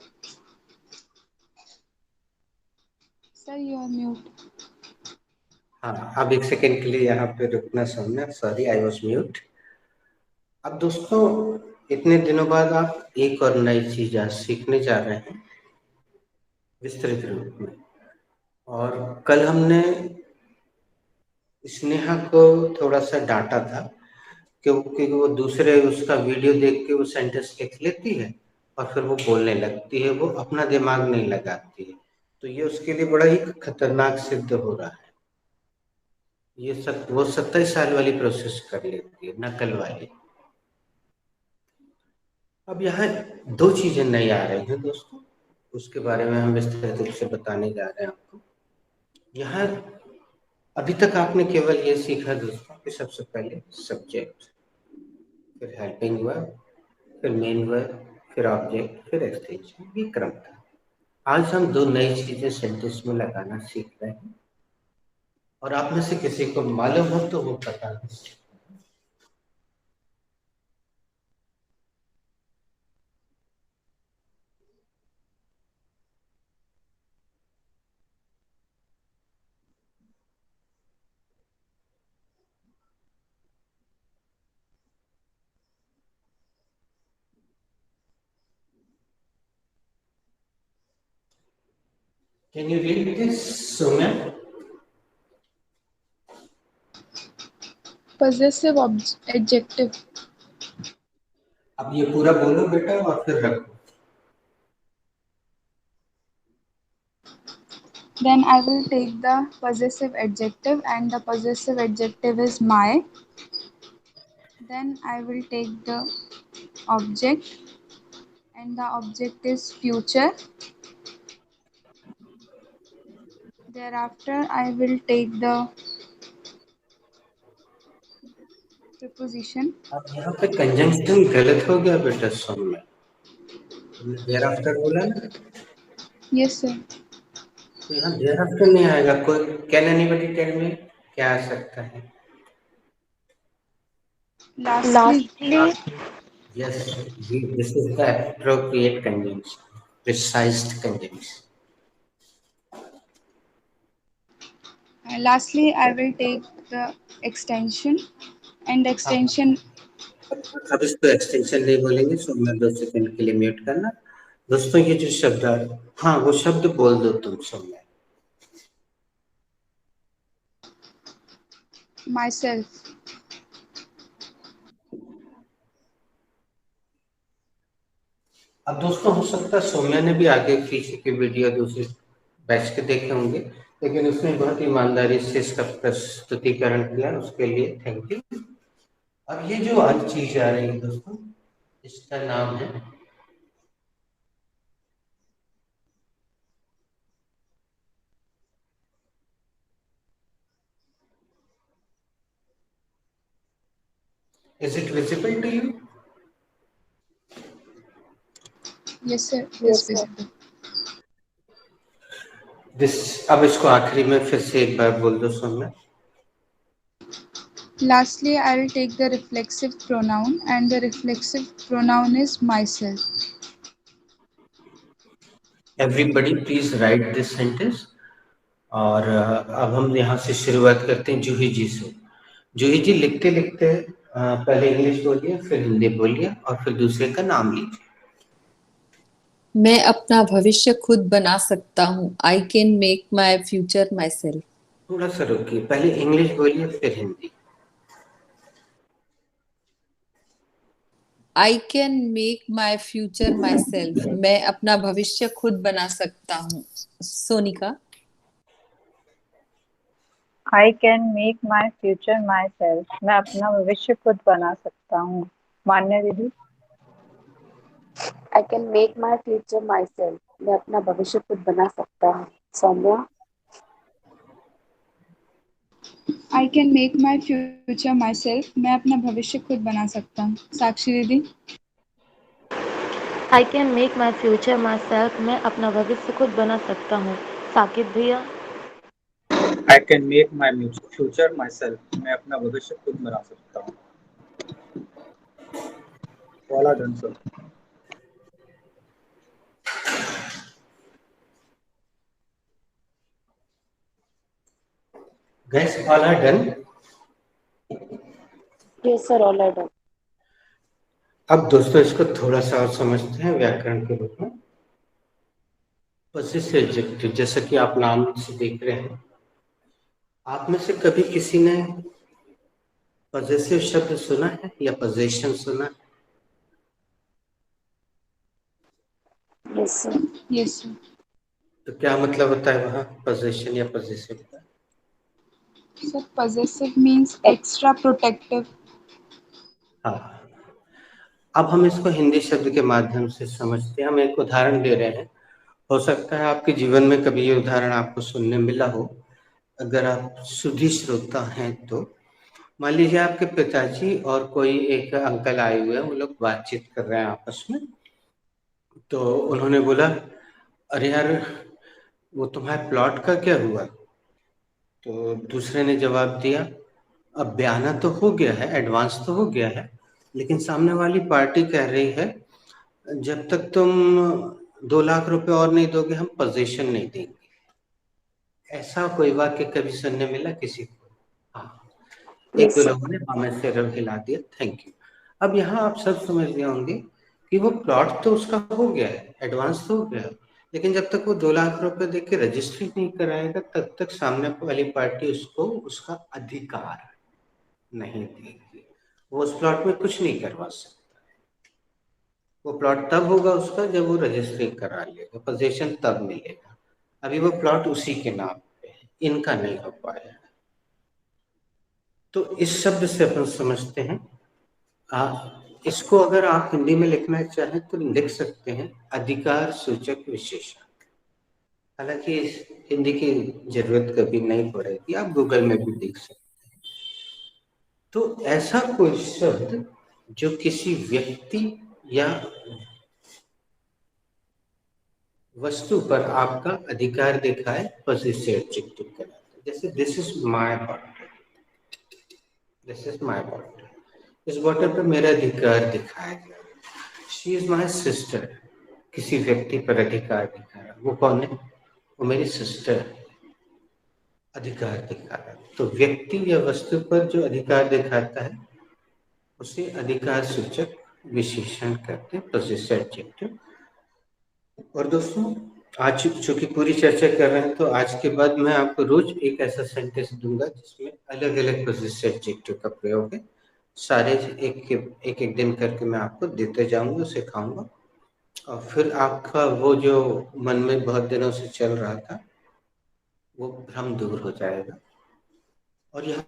Sir, you are mute. हाँ, अब एक second के लिए यहाँ पे रुकना समझना, sorry I was mute. अब दोस्तों, इतने दिनों बाद आप एक और नई चीज आज सीखने जा रहे हैं विस्तृत रूप में। और कल हमने स्नेहा को थोड़ा सा डांटा था क्योंकि वो दूसरे उसका वीडियो देख के वो सेंटेंस लिख लेती है और फिर वो बोलने लगती है, वो अपना दिमाग नहीं लगाती है। तो ये उसके लिए बड़ा ही खतरनाक सिद्ध हो रहा है। ये वो 27 साल वाली प्रोसेस कर लेती है, नकल वाली। अब यहाँ 2 चीजें नई आ रही हैं दोस्तों, उसके बारे में हम विस्तृत रूप से बताने जा रहे हैं आपको। यहाँ अभी तक आपने केवल ये सीखा दोस्तों कि सबसे पहले सब्जेक्ट, फिर हेल्पिंग वर्ब, फिर मेन वर्ब, फिर ऑब्जेक्ट, फिर एक्सटेंशन, ये क्रम था। आज हम 2 नई चीजें सेंटेंस में लगाना सीख रहे हैं, और आप में से किसी को मालूम हो तो वो बता दीजिए। Can you read this, Soumya? Possessive adjective. अब ये पूरा बोलो बेटा और फिर रखो। Then I will take the possessive adjective, and the possessive adjective is my. Then I will take the object, and the object is future. Thereafter, I will take the preposition. अब यहाँ पे कंजंक्शन गलत हो गया बेटा सम में, तुमने there after बोला ना, Yes, sir. तो यहाँ देयर आफ्टर नहीं आएगा। कोई कैन एनीबडी टेल मी क्या आ सकता है? Lastly, Yes, this is the appropriate conjunction, precised conjunction. lastly, I will take the extension and extension. अब इसको एक्सटेंशन नहीं बोलेंगे, सो मैं 2 सेकंड के लिए म्यूट करना। दोस्तों ये जो शब्द है, हाँ वो शब्द बोल दो तुम सब में। Myself. अब दोस्तों हो सकता है सौम्या ने भी आगे पीछे की वीडियो दूसरे बैच के देखे होंगे, लेकिन उसने बहुत ईमानदारी से इसका प्रस्तुतिकरण किया, उसके लिए थैंक यू। अब ये जो आज चीज आ रही है दोस्तों, इसका नाम है Is it visible to you? Yes, sir. Yes, visible. This, अब इसको आखिरी में फिर से एक बार बोल दो Saumya. Lastly, I will take the reflexive pronoun, and the reflexive pronoun is myself. Everybody please write this sentence। और अब हम यहाँ से शुरुआत करते हैं जूही जी से। जूही जी लिखते लिखते पहले इंग्लिश बोलिए, फिर हिंदी बोलिए और फिर दूसरे का नाम लीजिए। मैं अपना भविष्य खुद बना सकता हूँ। I can make my future my self. थोड़ा सा रुकिए, पहले इंग्लिश बोलिए फिर Hindi. I can make my future my self. मैं अपना भविष्य खुद बना सकता हूँ। Sonika. I can make my future myself. मैं अपना भविष्य खुद बना सकता हूँ। मान्या दीदी। I can make my future myself. मैं अपना भविष्य खुद बना सकता हूँ। Saumya. I can make my future myself. मैं अपना भविष्य खुद बना सकता हूँ। साक्षी दीदी। I can make my future myself. मैं अपना भविष्य खुद बना सकता हूँ। साकिब भैया। I can make my future myself. मैं अपना भविष्य खुद बना सकता हूँ। All are done, sir. Guys, all are done? Yes sir, all are done. अब दोस्तों इसको थोड़ा सा और समझते हैं व्याकरण के रूप में। पॉसेसिव एडजेक्टिव, जैसा कि आप नाम से देख रहे हैं, आप में से कभी किसी ने पॉसेसिव शब्द सुना है या पोजेशन सुना है? Yes sir. Yes, sir. तो क्या मतलब होता है वहाँ पोजेशन या पॉसेसिव का? Sir, possessive means extra protective. हाँ, अब हम इसको हिंदी शब्द के माध्यम से समझते हैं। हम एक उदाहरण दे रहे हैं, हो सकता है आपके जीवन में कभी ये उदाहरण आपको सुनने मिला हो। अगर आप सुधी श्रोता हैं तो मान लीजिए आपके पिताजी और कोई एक अंकल आए हुए हैं, वो लोग बातचीत कर रहे हैं आपस में। तो उन्होंने बोला, अरे यार वो तुम्हारे प्लॉट का क्या हुआ? तो दूसरे ने जवाब दिया, अब बयाना तो हो गया है, एडवांस तो हो गया है, लेकिन सामने वाली पार्टी कह रही है जब तक तुम 2 लाख रुपए और नहीं दोगे हम पोजीशन नहीं देंगे। ऐसा कोई वाक्य कभी सुनने मिला किसी को? हाँ, एक दो लोगों ने हमें से रव हिला दिया, थैंक यू। अब यहाँ आप सब समझ गए होंगे कि वो प्लॉट तो उसका हो गया है, एडवांस तो हो गया है, लेकिन जब तक वो 2 लाख रुपए दे के रजिस्ट्री नहीं कराएगा तब तक सामने वाली पार्टी उसको उसका अधिकार नहीं देगी। वो उस प्लॉट में कुछ नहीं करवा सकता। वो प्लॉट तब होगा उसका जब वो रजिस्ट्री करा लेगा, पोजीशन तब मिलेगा। अभी वो प्लॉट उसी के नाम पे है, इनका नहीं हो पाया। तो इस शब्द से अपन समझते हैं इसको अगर आप हिंदी में लिखना चाहें तो लिख सकते हैं अधिकार सूचक विशेषण। हालांकि इस हिंदी की जरूरत कभी नहीं पड़ेगी, आप गूगल में भी देख सकते हैं। तो ऐसा कोई शब्द जो किसी व्यक्ति या वस्तु पर आपका अधिकार दिखाए, पॉजिटिव एडजेक्टिव कहलाता है। जैसे this is my bottle, this is my bottle, इस बॉटल पर मेरा अधिकार दिखाया गया। शी इज माय सिस्टर, किसी व्यक्ति पर अधिकार दिखाया, वो कौन है? वो मेरी सिस्टर है, अधिकार दिखा रहा है। तो व्यक्ति या वस्तु पर जो अधिकार दिखाता है उसे अधिकार सूचक विशेषण कहते हैं, पॉजिटिव एडजेक्टिव। और दोस्तों, आज चूंकि पूरी चर्चा कर रहे हैं तो आज के बाद मैं आपको रोज एक ऐसा सेंटेंस दूंगा जिसमें अलग अलग पॉजिटिव एडजेक्टिव का प्रयोग है। सारे एक दिन करके मैं आपको देते जाऊंगा, सिखाऊंगा, और फिर आपका वो जो मन में बहुत दिनों से चल रहा था वो भ्रम दूर हो जाएगा। और यह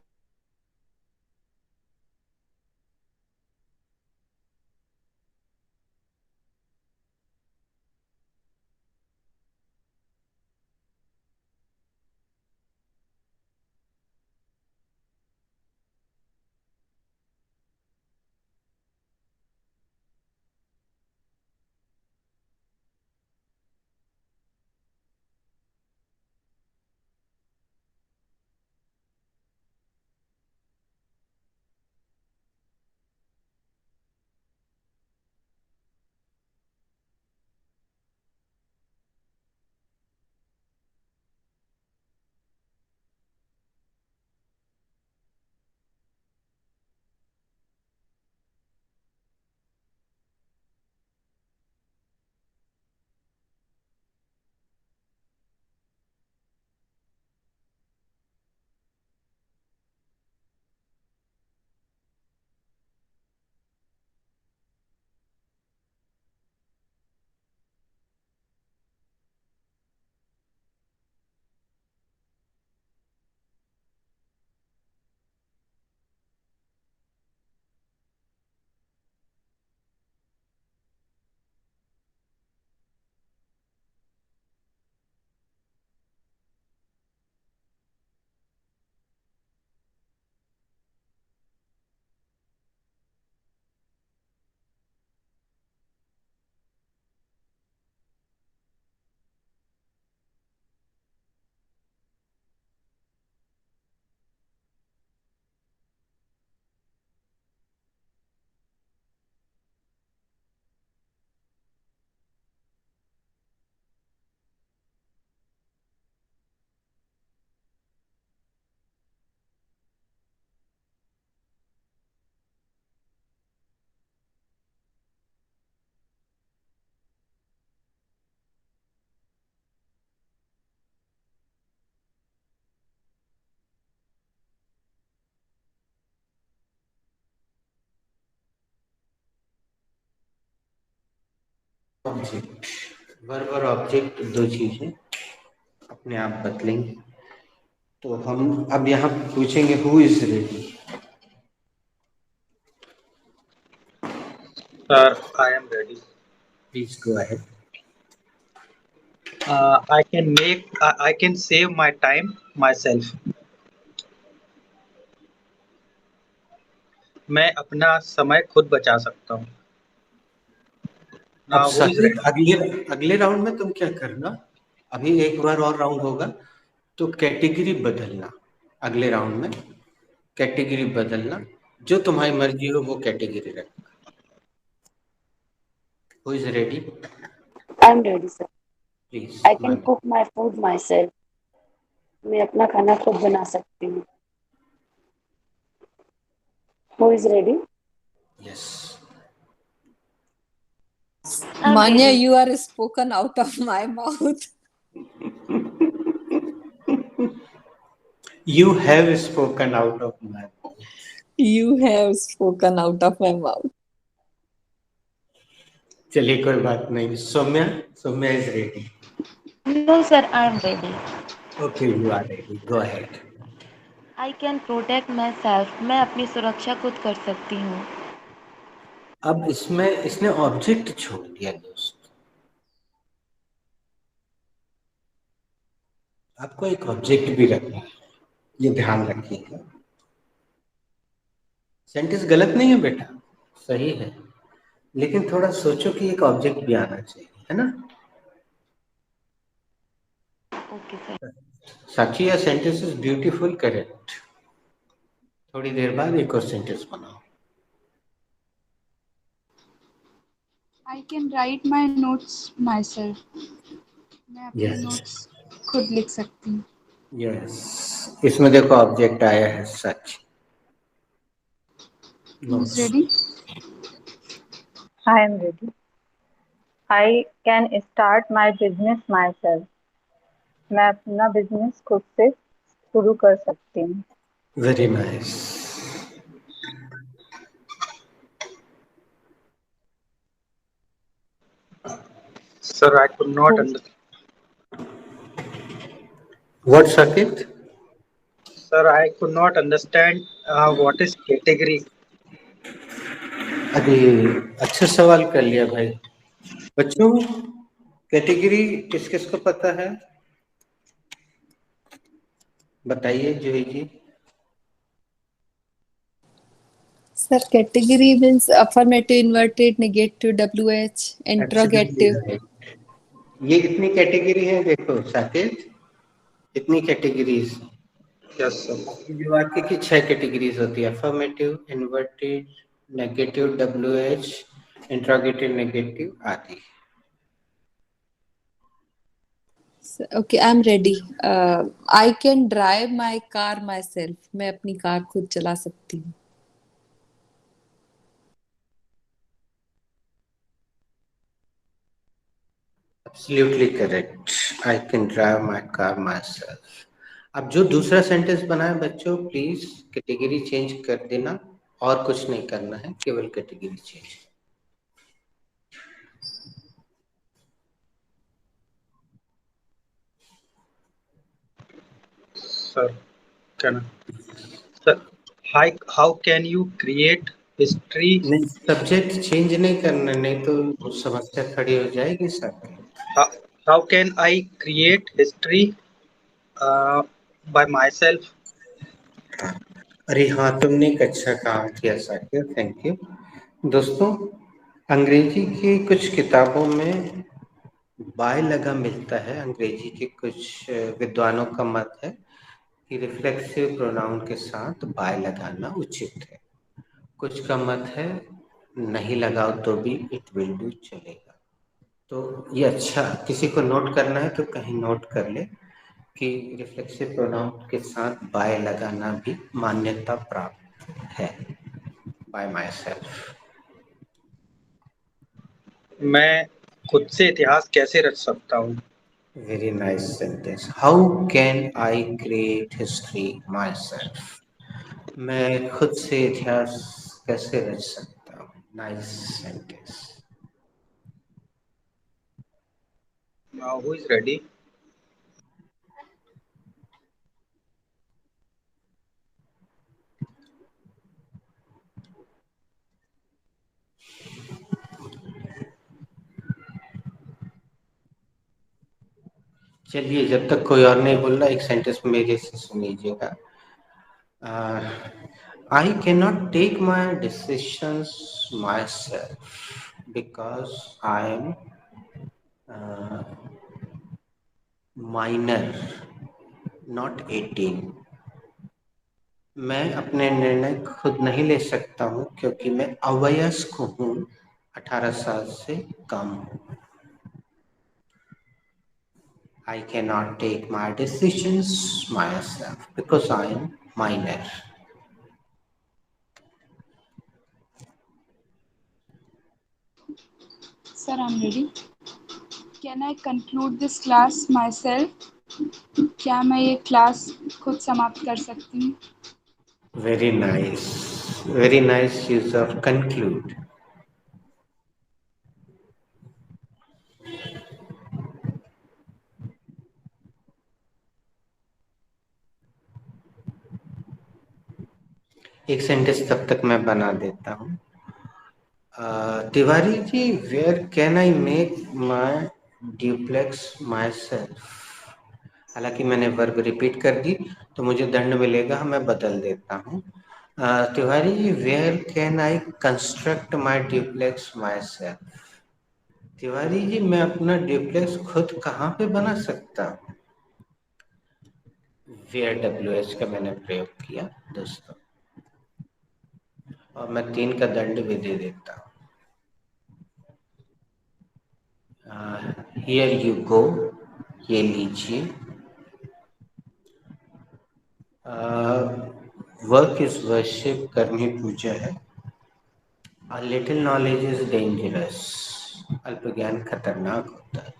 ऑब्जेक्ट, वर्ब और ऑब्जेक्ट दो चीजें अपने आप बदलेंगे। तो हम अब यहाँ पूछेंगे who is ready. Sir, I am ready. Please go ahead. I can save my time myself. मैं अपना समय खुद बचा सकता हूँ। अब Now who is ready? अगले राउंड में तुम क्या करना, अभी एक बार और राउंड होगा तो कैटेगरी बदलना। अगले राउंड में कैटेगरी बदलना, जो तुम्हारी मर्जी हो वो कैटेगरी रखना। Who is ready? I'm ready, sir. Please. I can cook my food myself. मैं अपना खाना खुद बना सकती हूँ। Who is ready? Yes. I'm Manya, ready. you are spoken out of my mouth. You have spoken out of my mouth. You have spoken out of my mouth. चलिए कोई बात नहीं। Saumya is ready. No, sir, I'm ready. Okay, you are ready, go ahead. I can protect myself. मैं अपनी सुरक्षा खुद कर सकती हूँ। अब इसमें इसने ऑब्जेक्ट छोड़ दिया दोस्त। आपको एक ऑब्जेक्ट भी रखना है, ये ध्यान रखिएगा। सेंटेंस गलत नहीं है बेटा, सही है, लेकिन थोड़ा सोचो कि एक ऑब्जेक्ट भी आना चाहिए, है ना। Okay sir. साक्षी, या सेंटेंस इज ब्यूटीफुल, करेक्ट। थोड़ी देर बाद एक और सेंटेंस बनाओ। I can write my notes myself. मैं अपने यस notes खुद लिख सकती हूँ. यस, इसमें देखो ऑब्जेक्ट आया है सच। Who's notes. ready? I am ready. I can start my business myself. मैं अपना बिजनेस खुद से शुरू कर सकती हूँ. Very nice. Sir, I could not Who- understand. What Saqib? Sir, I could not understand what is category. अभी अच्छा सवाल कर लिया भाई। बच्चों, कैटेगरी किस किस को पता है? बताइए जूही जी। Sir, category means affirmative, inverted, negative, WH, absolutely interrogative. Right. ये इतनी कैटेगरी है, देखो साकिब, इतनी कैटेगरीज। Yes, sir. आपकी जो वाक्य की 6 कैटेगरीज होती है, affirmative, inverted, negative, WH, interrogative, negative आदि। Okay, I'm ready. I can drive my car myself. मैं अपनी कार खुद चला सकती हूँ. Absolutely correct. I can drive my car my self. अब जो दूसरा सेंटेंस बनाए बच्चों, प्लीज कैटेगरी चेंज कर देना, और कुछ नहीं करना है, केवल category change. Sir, can I? Sir, how can you create history? नहीं, सब्जेक्ट चेंज नहीं करना, नहीं तो समस्या खड़ी हो जाएगी sir. How, how can I create history uh, by myself? अरे हाँ, तुमने एक अच्छा काम किया साकिब, थैंक यू। दोस्तों, अंग्रेजी की कुछ किताबों में बाय लगा मिलता है। अंग्रेजी के कुछ विद्वानों का मत है कि रिफ्लेक्सिव प्रोनाउन के साथ बाय लगाना उचित है। कुछ का मत है नहीं लगाओ तो भी इट विल डू, चलेगा। तो ये अच्छा, किसी को नोट करना है तो कहीं नोट कर ले कि रिफ्लेक्सिव प्रोनाउन के साथ बाय लगाना भी मान्यता प्राप्त है। Bye my self. मैं खुद से इतिहास कैसे रच सकता हूँ? Very nice sentence. How can I create history my self? मैं खुद से इतिहास कैसे रच सकता हूँ? Nice sentence. Who is ready? चलिए, जब तक कोई और नहीं बोल रहा, एक सेंटेंस मेरे से सुन लीजिएगा। I cannot take my decisions myself because I am minor, not 18. मैं अपने निर्णय खुद नहीं ले सकता हूँ क्योंकि मैं अवयस्क हूँ, 18 साल से कम हूँ। I cannot take my decisions myself because I am minor. Sir, I'm ready. Can I conclude this class myself? क्या मैं ये क्लास खुद समाप्त कर सकती हूँ? Very nice. Very nice use of conclude. एक सेंटेंस तब तक मैं बना देता हूँ। Tiwari ji, where can I make my duplex myself? हालांकि मैंने वर्ब रिपीट कर दी तो मुझे दंड मिलेगा, मैं बदल देता हूँ। Tiwari ji, where can I construct my duplex myself? Tiwari ji, मैं अपना ड्यूप्लेक्स खुद कहाँ पे बना सकता हूँ? वेयर WH का मैंने प्रयोग किया दोस्तों, और मैं 3 का दंड भी दे देता हूँ। हियर यू गो, ये लीजिए। वर्क इज वर्शिप, कर्मी पूजा है। लिटिल नॉलेज इज डेंजरस, अल्प ज्ञान खतरनाक होता है।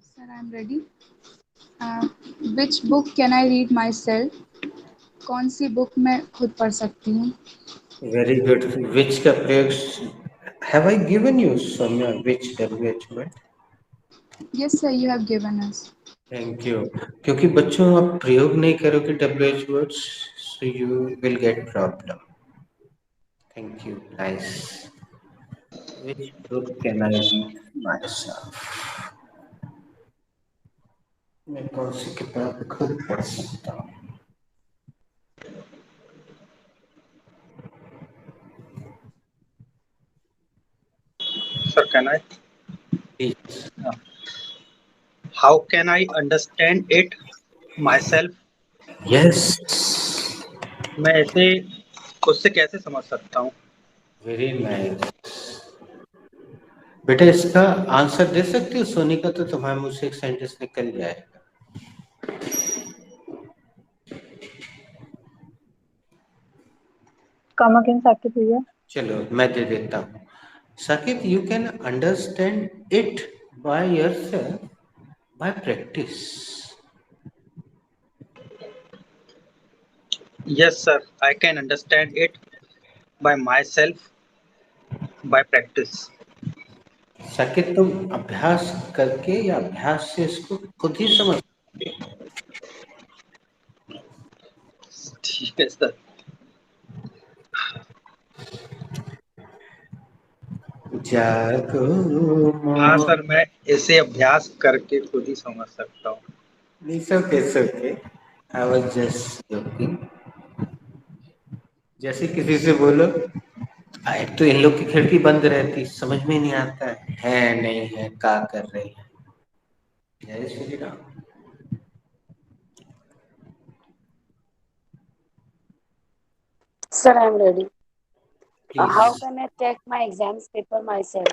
Sir, I'm ready. Which book can I read myself? कौन सी बुक मैं खुद पढ़ सकती हूँ? Very good. विच का प्रयोग have I given you Saumya? Which WH word? Yes, sir, you have given us. Thank you. क्योंकि बच्चों आप प्रयोग नहीं करोगे WH words, so you will get problem. Thank you, nice. Which book can I read myself? मैं कौन सी किताब खुद पढ़ सकता हूँ? Sir, can I? Please. How can I understand it myself? Yes. मैं इसे खुद से कैसे समझ सकता हूँ? Very nice. बेटा, इसका आंसर दे सकती हो सोनिका? तो तुम्हारे मुंह से एक सेंटेंस निकल जाएगा। कम अगेन साकिब भैया। चलो मैं दे देता हूँ। Saqib, you can understand it by yourself by practice. Yes, sir. I can understand it by myself by practice. Saqib, तुम अभ्यास करके या अभ्यास से इसको खुद ही समझ सकते हो। ठीक है सर। जागो हाँ मोर। सर, मैं इसे अभ्यास करके खुद ही समझ सकता हूँ। It's okay, it's okay. I was just joking. जैसे किसी से बोलो, एक तो इन लोग की खिड़की बंद रहती, समझ में नहीं आता है नहीं है, क्या कर रहे हैं। जय Shri Ram. Sir, I'm ready. How please. can I check my exams paper myself?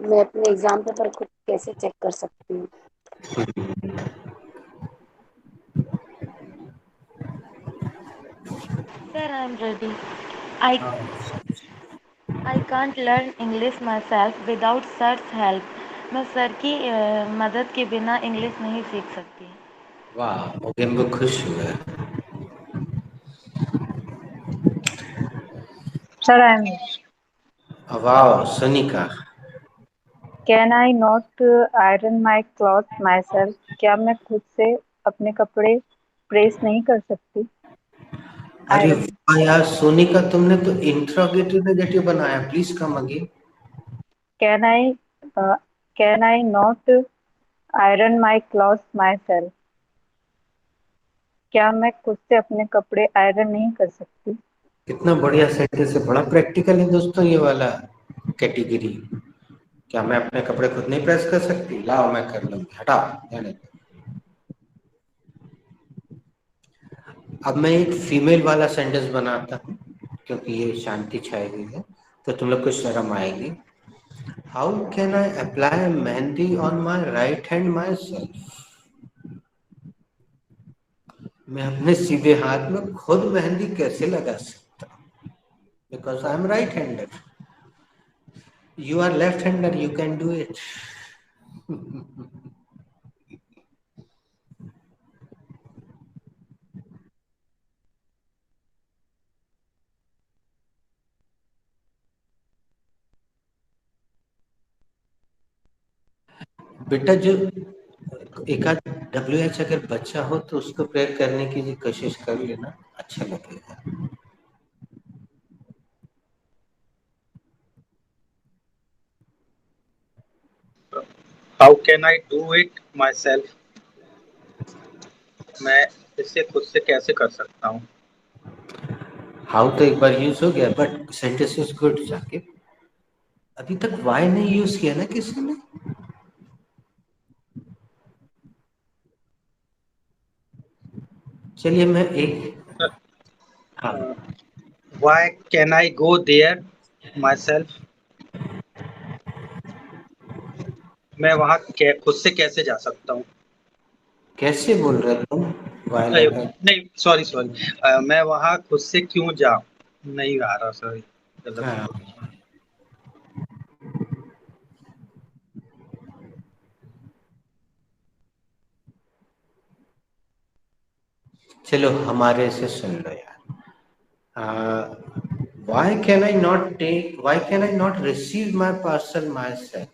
मैं अपने एग्जाम पेपर खुद कैसे चेक कर सकती हूँ? Sir, I'm ready. I I can't learn English myself without sir's help. मैं सर की मदद के बिना इंग्लिश नहीं सीख सकती। वाह, मुझे वो खुश हुआ। Sir I am. वाह Sonika. Can I not iron my cloth myself? क्या मैं खुद से अपने कपड़े प्रेस नहीं कर सकती? अरे आयरन। वाह यार सोनिका, तुमने तो इंट्रोगेटिव नेगेटिव बनाया। Please come again. Can I can I not iron my cloth myself? क्या मैं खुद से अपने कपड़े आयरन नहीं कर सकती? कितना बढ़िया सेंटेंस है, बड़ा प्रैक्टिकल है दोस्तों ये वाला कैटेगरी। क्या मैं अपने कपड़े खुद नहीं प्रेस कर सकती? लाओ मैं कर लूंगी, हटा जाने दो। अब मैं एक फीमेल वाला सेंटेंस बनाता हूँ, क्योंकि ये शांति छाई हुई है तो तुम लोग को शर्म आएगी। How can I apply mehndi on my right hand my self? मैं अपने सीधे हाथ में खुद मेहंदी कैसे लगा सकता हूँ? Because I am right hander. You are left hander, you can do it. बेटा, जो एक आध WH अगर बच्चा हो तो उसको प्रयोग करने की कोशिश कर लेना, अच्छा लगेगा। How can I do it myself? मैं इसे खुद से कैसे कर सकता हूँ? हाउ तो एक बार यूज हो गया, but sentence is good Saqib. अभी तक वाई नहीं यूज किया ना किसी ने? चलिए मैं एक, हाँ, Why can I go there myself? मैं वहाँ खुद से कैसे जा सकता हूँ? कैसे बोल रहे तुम? वाई लगा। नहीं, सॉरी, मैं वहाँ खुद से क्यों जाऊँ? नहीं आ रहा, सॉरी, गलत हाँ, हो गया। चलो हमारे से सुन लो यार। Why can I not take? Why can I not receive my parcel myself?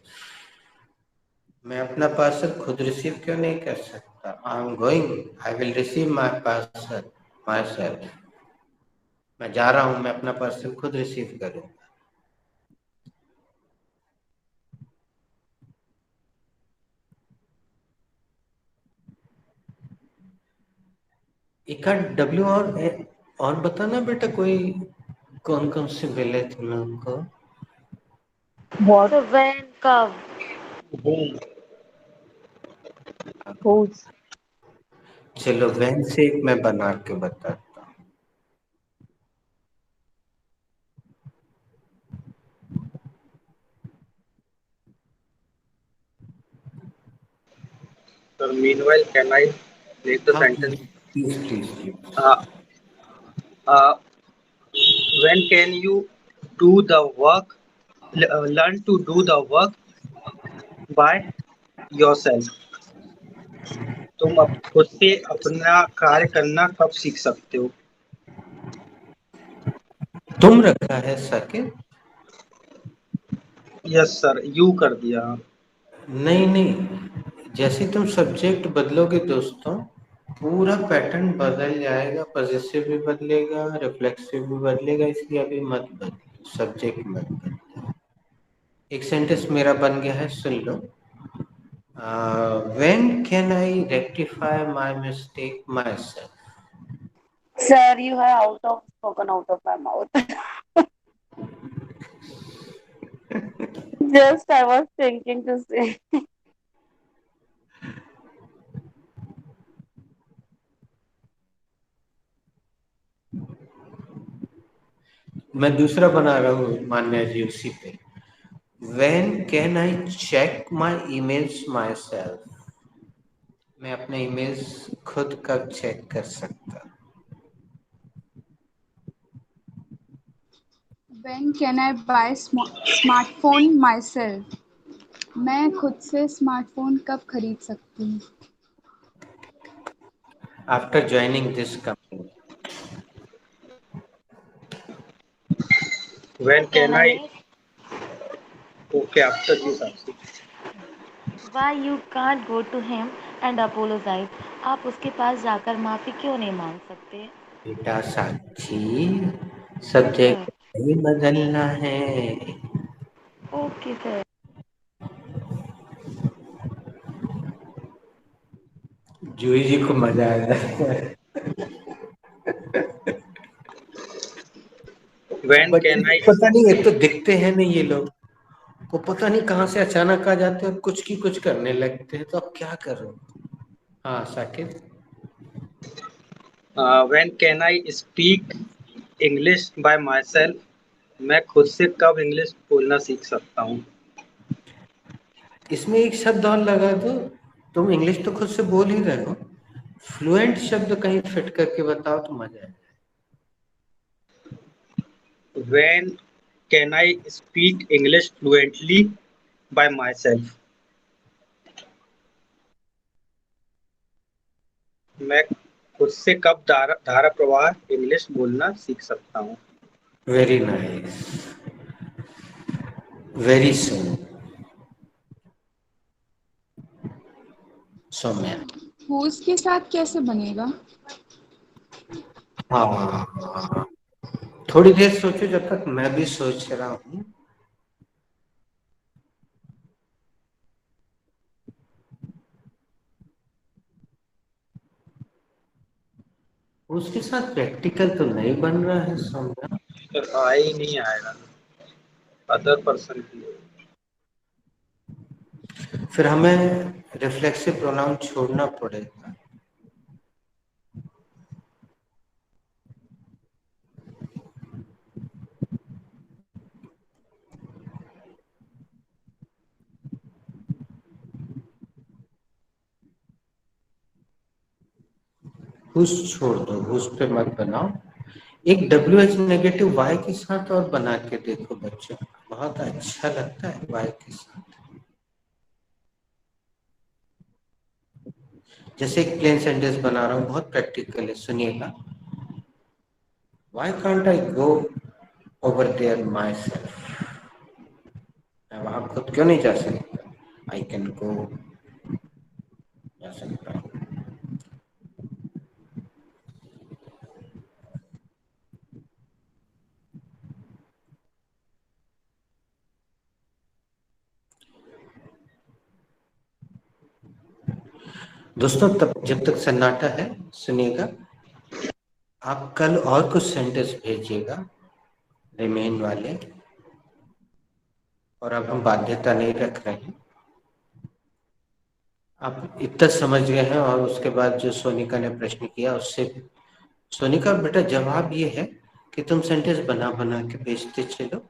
मैं अपना पार्सल खुद रिसीव क्यों नहीं कर सकता? I am going, I will receive my parcel my self. मैं जा रहा हूं, मैं अपना पार्सल खुद रिसीव करूंगा। एक आध W और बताना बेटा, कोई कौन कौन से मिले तुम लोग को? What? So when, कब? Boom. Whose? चलो वैन से एक मैं बना के बताता हूँ। So meanwhile, can I make the हाँ sentence? Please please please please. Uh, uh, when can you do the work? Learn to do the work by yourself. तुम अब खुद से अपना कार्य करना कब सीख सकते हो? तुम रखा है साकिब? यस सर, यू कर दिया। नहीं नहीं, जैसे तुम सब्जेक्ट बदलोगे दोस्तों, पूरा पैटर्न बदल जाएगा। पॉजिटिव भी बदलेगा, रिफ्लेक्सिव भी बदलेगा, इसलिए अभी मत बदलो, सब्जेक्ट मत बदलो। एक सेंटेंस मेरा बन गया है, सुन लो। When can I rectify my mistake myself? Sir, you have out of spoken out of my mouth. Just I was thinking to say. मैं दूसरा बना रहा हूँ मान्या जी उसी पे। When can I check my emails myself? मैं अपने emails खुद कब चेक कर सकता? When can I buy smartphone myself? मैं खुद से स्मार्टफोन कब खरीद सकती हूँ? After joining this company. When Can can I I? ask Okay, after you, Sakshi. why you can't go to him and apologize? आप उसके पास जाकर माफी क्यों नहीं मांग सकते? बेटा साक्षी, यस सर। सब्जेक्ट नहीं बदलना है। Okay sir. जूही जी को मजा आएगा। When बच्चे can I? पता नहीं, एक तो दिखते हैं नहीं ये लोग, को पता नहीं कहाँ से अचानक आ जाते हैं और कुछ की कुछ करने लगते हैं, तो अब क्या करो? हाँ Saqib. When can I speak English by myself? मैं खुद से कब इंग्लिश बोलना सीख सकता हूँ? इसमें एक शब्द और लगा दो। तुम इंग्लिश तो खुद से बोल ही रहे हो, फ्लुएंट शब्द कहीं फिट करके बताओ तो मजा आए। When can I speak English fluently by myself? मैं खुद से कब धारा प्रवाह इंग्लिश बोलना सीख सकता हूँ? Very nice, very soon. Saumya. whose के साथ कैसे बनेगा? हाँ, थोड़ी देर सोचो, जब तक मैं भी सोच रहा हूँ। उसके साथ प्रैक्टिकल तो नहीं बन रहा है सौम्या। फिर आ ही नहीं आएगा, अदर पर्सन की। फिर हमें रिफ्लेक्सिव प्रोनाउन छोड़ना पड़ेगा। हुस छोड़ दो, हुस पे मत बनाओ। एक WH नेगेटिव वाई के साथ और बना के देखो बच्चों, बहुत अच्छा लगता है वाई के साथ। जैसे एक प्लेन सेंटेंस बना रहा हूँ, बहुत प्रैक्टिकल है, सुनिएगा। Why can't I go over there myself? मैं वहां खुद क्यों नहीं जा सकता? I can go, जा सकता हूँ। दोस्तों, तब जब तक सन्नाटा है, सुनिएगा। आप कल और कुछ सेंटेंस भेजिएगा, रिमेन वाले। और अब हम बाध्यता नहीं रख रहे हैं, आप इतना समझ गए हैं। और उसके बाद जो सोनिका ने प्रश्न किया, उससे सोनिका बेटा जवाब ये है कि तुम सेंटेंस बना बना के भेजते चलो।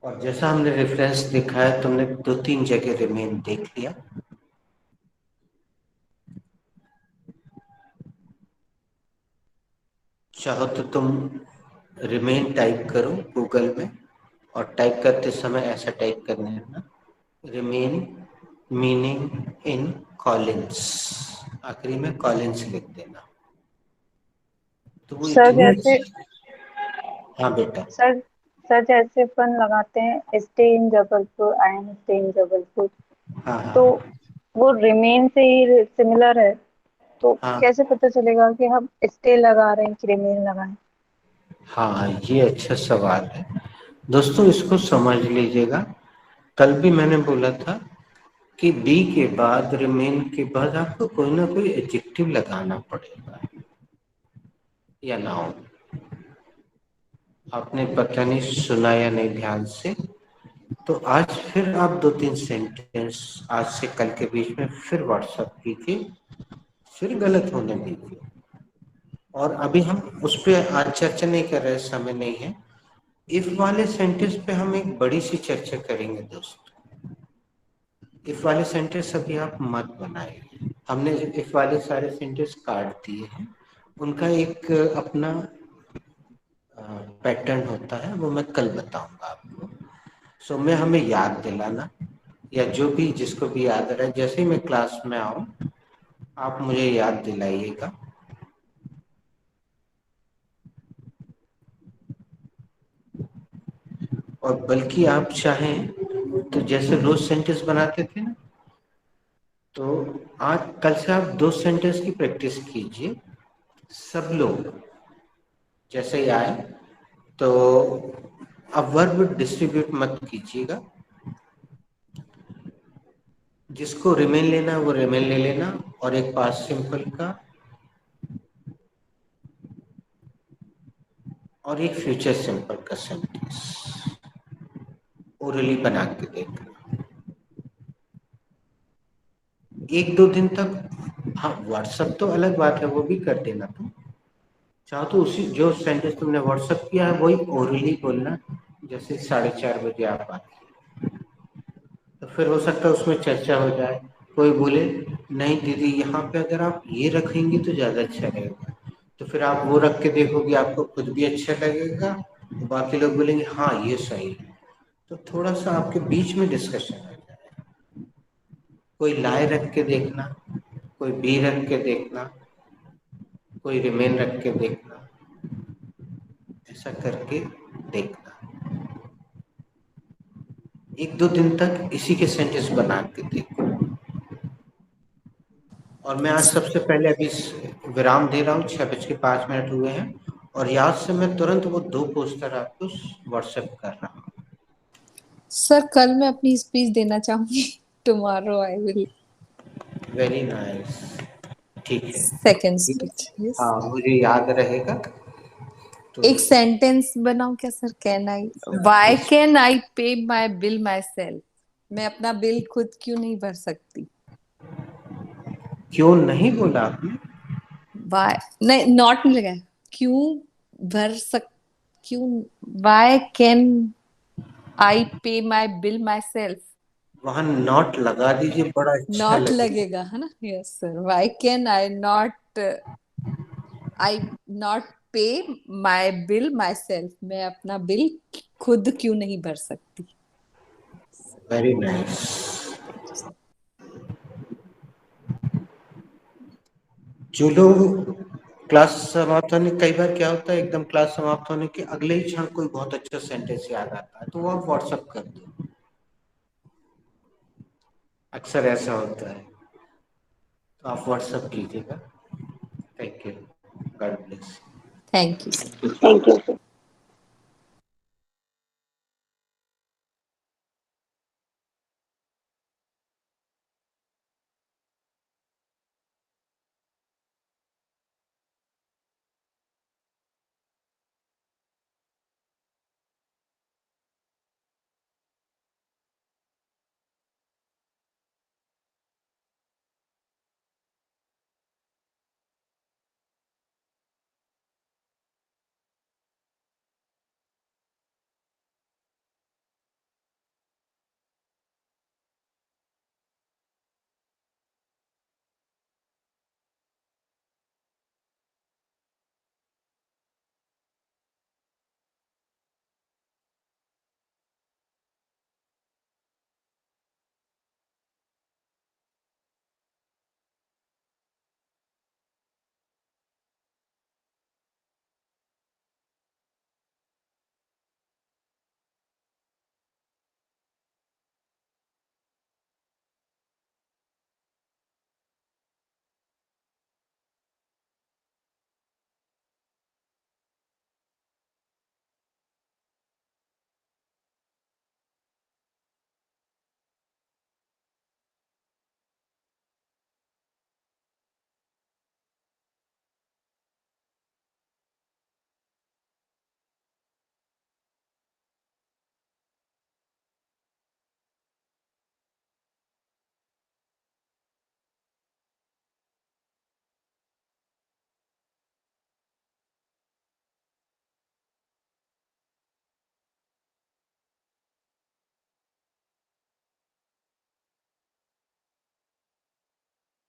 और जैसा हमने रेफरेंस देखा है, तुमने 2-3 जगह रिमेन देख लिया। चाहो तो तुम रिमेन टाइप करो गूगल में, और टाइप करते समय ऐसा टाइप करना है ना, रिमेन मीनिंग इन कॉलिंस, आखिरी में कॉलिंस लिख देना। तो वो सर इतनी। जैसे हाँ बेटा। सर सर जैसे अपन लगाते हैं stay in Jabalpur, I am stay in Jabalpur, हाँ हाँ तो वो रिमेन से ही सिमिलर है, तो हाँ कैसे पता चलेगा कि हम स्टे लगा रहे हैं कि रिमेन लगाएं? हाँ, ये अच्छा सवाल है। दोस्तों, इसको समझ लीजिएगा। कल भी मैंने बोला था कि बी के बाद, रिमेन के बाद आपको कोई ना कोई एडजेक्टिव लगाना पड़ेगा या नाउन। आपने पता नहीं सुना या नहीं ध्यान से। तो आज फिर आप 2-3 सेंटेंस आज से कल के बीच में फिर व्हाट्सएप कीजिए, फिर गलत होने दीजिए। और अभी हम उस पर आज चर्चा नहीं कर रहे, समय नहीं है। इफ वाले सेंटेंस पे हम एक बड़ी सी चर्चा करेंगे दोस्तों। इफ वाले सेंटेंस अभी आप मत बनाइए। हमने इफ वाले सारे सेंटेंस काट दिए हैं, उनका एक अपना पैटर्न होता है, वो मैं कल बताऊंगा आपको। सो मैं हमें याद दिलाना, या जो भी जिसको भी याद रहे, जैसे ही मैं क्लास में आऊं आप मुझे याद दिलाइएगा। और बल्कि आप चाहें तो जैसे रोज सेंटेंस बनाते थे ना, तो आज कल से आप 2 सेंटेंस की प्रैक्टिस कीजिए। सब लोग जैसे ही आए तो अब वर्ब डिस्ट्रीब्यूट मत कीजिएगा। जिसको रिमेन लेना है वो रिमेन ले लेना, और एक पास्ट सिंपल का और एक फ्यूचर सिंपल का सेंटेंस ओरली बना के देखना 1-2 दिन तक। हाँ, व्हाट्सएप तो अलग बात है, वो भी कर देना तुम। चाहो तो उसी जो सेंटेंस तुमने व्हाट्सएप किया है वही ओरली बोलना, जैसे 4:30 बजे आप आते, तो फिर हो सकता है उसमें चर्चा हो जाए। कोई बोले नहीं दीदी, यहाँ पे अगर आप ये रखेंगे तो ज्यादा अच्छा रहेगा, तो फिर आप वो रख के देखोगे, आपको खुद भी अच्छा लगेगा, बाकी लोग बोलेंगे हाँ ये सही है। तो थोड़ा सा आपके बीच में डिस्कशन हो जाए। कोई लाए रख के देखना, कोई बी रख के देखना, कोई रिमेन रख के देखना, ऐसा करके देखना। 1-2 दिन तक इसी के सेंटेंस बना के देखो। और मैं आज सबसे पहले अभी विराम दे रहा हूँ, 6:05 हुए हैं, और याद से मैं तुरंत वो 2 पोस्टर आपको व्हाट्सएप कर रहा हूँ। सर कल मैं अपनी स्पीच देना चाहूंगी। Tomorrow I will very nice, ठीक है। Second speech. यस, हाँ, मुझे याद रहेगा। तो एक सेंटेंस बनाऊं क्या sir? Can I, why can I पे माय बिल माई सेल्फ? मैं अपना बिल खुद क्यों नहीं भर सकती? क्यों नहीं बोला आपने? वाई नहीं, नॉट नहीं लगा। क्यों भर सक क्यों, व्हाई कैन आई पे माय बिल माई सेल्फ? वहां नॉट लगा दीजिए, बड़ा अच्छा नॉट लगेगा। लगेगा है ना? Yes sir, why can I not पे माय बिल माई सेल्फ? मैं अपना बिल खुद क्यों नहीं भर सकती? Very nice. जो लोग क्लास समाप्त होने, कई बार क्या होता है, एकदम क्लास समाप्त होने के अगले ही क्षण कोई बहुत अच्छा सेंटेंस याद आता है, तो वो आप व्हाट्सएप कर दो। अक्सर ऐसा होता है, तो आप व्हाट्सएप कीजिएगा। Thank you, God bless. Thank you sir. Thank you.